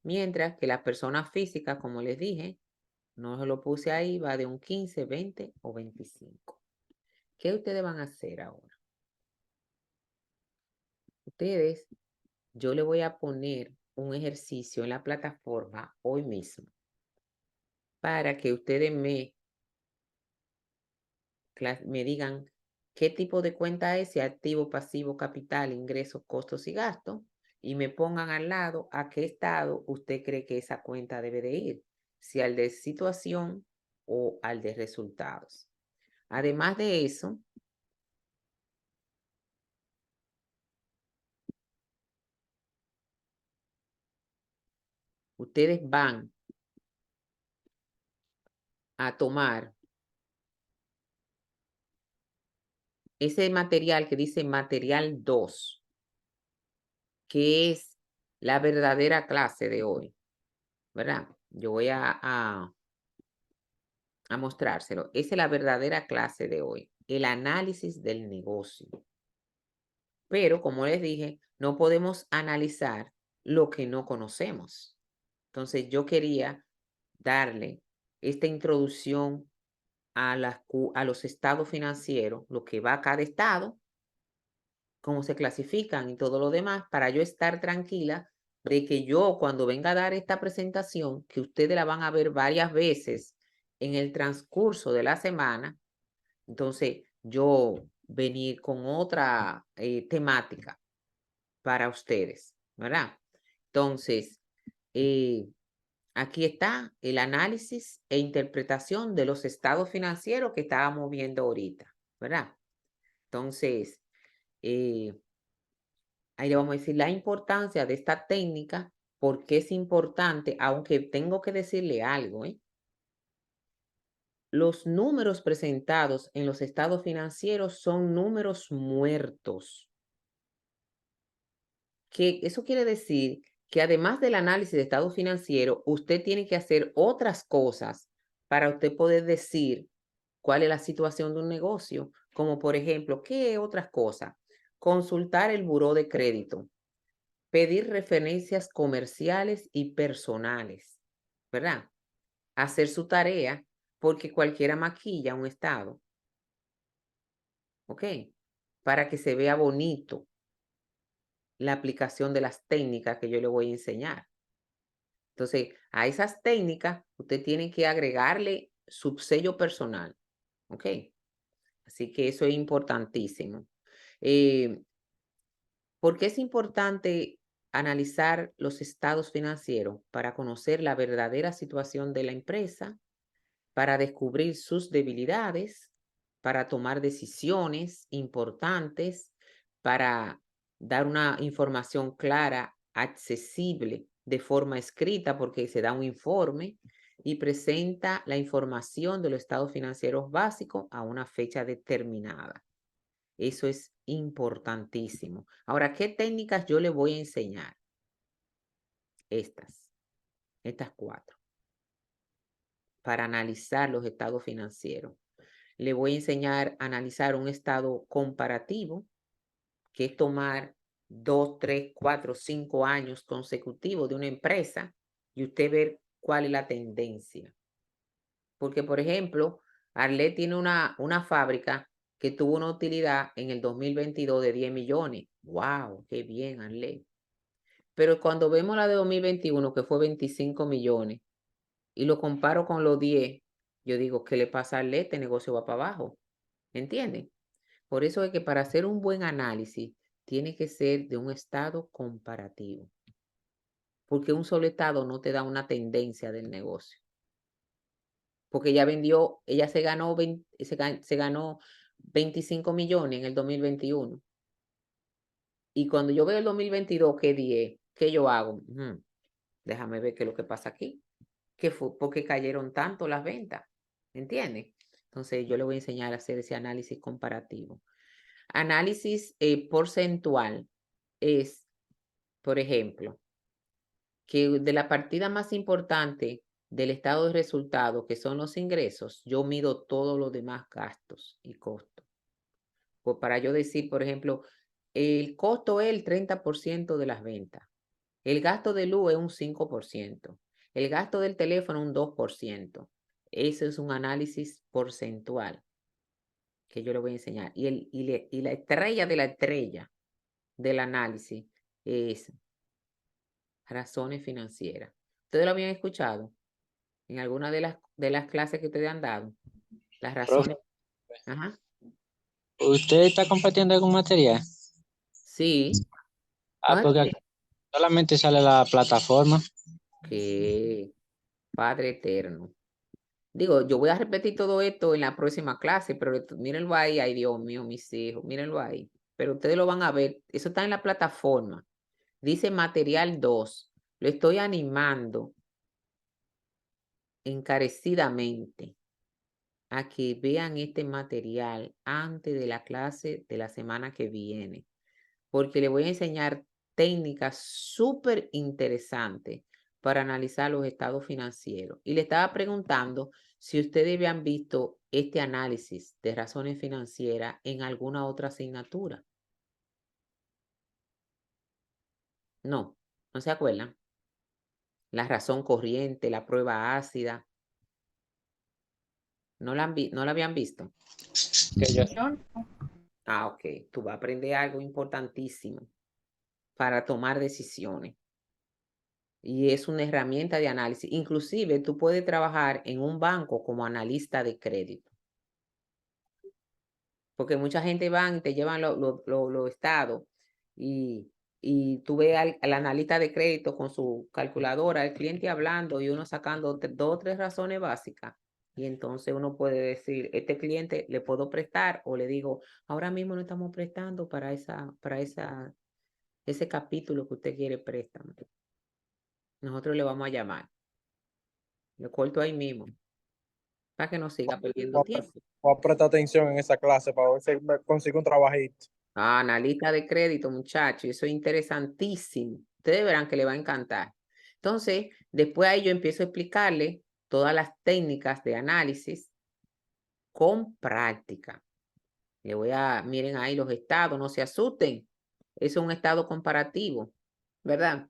Mientras que las personas físicas, como les dije, no se lo puse ahí, va de un 15, 20 o 25. ¿Qué ustedes van a hacer ahora? Ustedes, yo le voy a poner un ejercicio en la plataforma hoy mismo para que ustedes me digan qué tipo de cuenta es, si activo, pasivo, capital, ingresos, costos y gastos, y me pongan al lado a qué estado usted cree que esa cuenta debe de ir, si al de situación o al de resultados. Además de eso, ustedes van a tomar ese material que dice material 2, que es la verdadera clase de hoy, ¿verdad? Yo voy a mostrárselo. Esa es la verdadera clase de hoy, el análisis del negocio. Pero, como les dije, no podemos analizar lo que no conocemos. Entonces, yo quería darle esta introducción a los estados financieros, lo que va a cada estado, cómo se clasifican y todo lo demás, para yo estar tranquila de que yo, cuando venga a dar esta presentación, que ustedes la van a ver varias veces en el transcurso de la semana, entonces yo venir con otra temática para ustedes, ¿verdad? Entonces, aquí está el análisis e interpretación de los estados financieros que estábamos viendo ahorita, ¿verdad? Entonces, ahí le vamos a decir la importancia de esta técnica, porque es importante, aunque tengo que decirle algo, ¿eh? Los números presentados en los estados financieros son números muertos. Eso quiere decir que además del análisis de estado financiero, usted tiene que hacer otras cosas para usted poder decir cuál es la situación de un negocio, como por ejemplo, ¿qué otras cosas? Consultar el buró de crédito, pedir referencias comerciales y personales, ¿verdad? Hacer su tarea, porque cualquiera maquilla un estado, ¿ok? Para que se vea bonito. la aplicación de las técnicas que yo le voy a enseñar. Entonces, a esas técnicas, usted tiene que agregarle su sello personal. ¿Ok? Así que eso es importantísimo. ¿Por qué es importante analizar los estados financieros? Para conocer la verdadera situación de la empresa, para descubrir sus debilidades, para tomar decisiones importantes, para dar una información clara, accesible de forma escrita, porque se da un informe y presenta la información de los estados financieros básicos a una fecha determinada. Eso es importantísimo. Ahora, ¿qué técnicas yo le voy a enseñar? Estas 4, para analizar los estados financieros. Le voy a enseñar a analizar un estado comparativo, que es tomar 2, 3, 4, 5 años consecutivos de una empresa y usted ver cuál es la tendencia. Porque, por ejemplo, Arlet tiene una fábrica que tuvo una utilidad en el 2022 de 10 millones. ¡Wow! ¡Qué bien, Arlet! Pero cuando vemos la de 2021, que fue 25 millones, y lo comparo con los 10, yo digo, ¿qué le pasa a Arlet? Este negocio va para abajo. ¿Entienden? Por eso es que para hacer un buen análisis, tiene que ser de un estado comparativo. Porque un solo estado no te da una tendencia del negocio. Porque ella se ganó 25 millones en el 2021. Y cuando yo veo el 2022, que 10, ¿qué yo hago? Déjame ver qué es lo que pasa aquí. ¿Qué fue? ¿Por qué cayeron tanto las ventas? ¿Entiendes? Entonces yo le voy a enseñar a hacer ese análisis comparativo. Análisis porcentual es, por ejemplo, que de la partida más importante del estado de resultados, que son los ingresos, yo mido todos los demás gastos y costos. Pues para yo decir, por ejemplo, el costo es el 30% de las ventas. El gasto de luz es un 5%. El gasto del teléfono un 2%. Eso es un análisis porcentual que yo le voy a enseñar. Y la estrella de la estrella del análisis es razones financieras. ¿Ustedes lo habían escuchado en alguna de las clases que ustedes han dado? Las razones. Ajá. ¿Usted está compartiendo algún material? Sí. Porque aquí solamente sale la plataforma. Que Padre eterno. Digo, yo voy a repetir todo esto en la próxima clase, pero mírenlo ahí, ay Dios mío, mis hijos, mírenlo ahí. Pero ustedes lo van a ver, eso está en la plataforma. Dice material 2. Lo estoy animando encarecidamente a que vean este material antes de la clase de la semana que viene, porque le voy a enseñar técnicas súper interesantes para analizar los estados financieros. Y le estaba preguntando si ustedes habían visto este análisis de razones financieras en alguna otra asignatura. No, no se acuerdan. La razón corriente, la prueba ácida. ¿No la habían visto? Ah, ok. Tú vas a aprender algo importantísimo para tomar decisiones. Y es una herramienta de análisis. Inclusive, tú puedes trabajar en un banco como analista de crédito. Porque mucha gente van y te llevan los estados y tú ves al analista de crédito con su calculadora, el cliente hablando y uno sacando 2 o 3 razones básicas. Y entonces uno puede decir, este cliente le puedo prestar o le digo, ahora mismo no estamos prestando para ese capítulo que usted quiere préstamo. Nosotros le vamos a llamar. Lo corto ahí mismo para que no siga perdiendo tiempo. Voy a prestar atención en esa clase para ver si me consigo un trabajito. Analista de crédito, muchachos, eso es interesantísimo. Ustedes verán que le va a encantar. Entonces, después ahí yo empiezo a explicarle todas las técnicas de análisis con práctica. Miren ahí los estados, no se asusten. Eso es un estado comparativo, ¿verdad?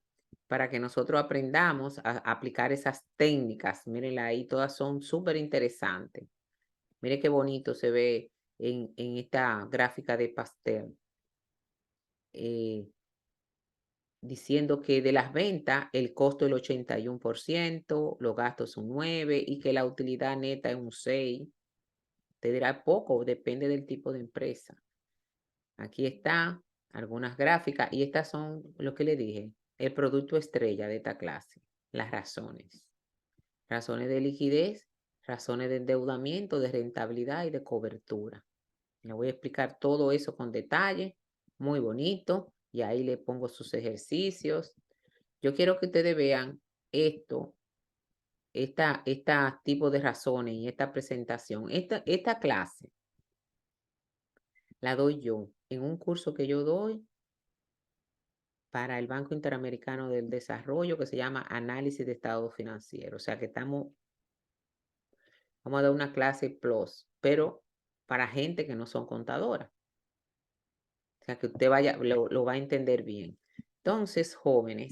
Para que nosotros aprendamos a aplicar esas técnicas. Mírenla ahí, todas son súper interesantes. Mire qué bonito se ve en esta gráfica de pastel. diciendo que de las ventas el costo es el 81%, los gastos son 9% y que la utilidad neta es un 6%. Te dirá poco, depende del tipo de empresa. Aquí está algunas gráficas y estas son lo que le dije, el producto estrella de esta clase, las razones. Razones de liquidez, razones de endeudamiento, de rentabilidad y de cobertura. Le voy a explicar todo eso con detalle, muy bonito, y ahí le pongo sus ejercicios. Yo quiero que ustedes vean esto, esta tipo de razones y esta presentación. Esta clase la doy yo en un curso que yo doy para el Banco Interamericano del Desarrollo que se llama Análisis de Estado Financiero. O sea que vamos a dar una clase plus, pero para gente que no son contadoras. O sea que usted lo va a entender bien. Entonces, jóvenes,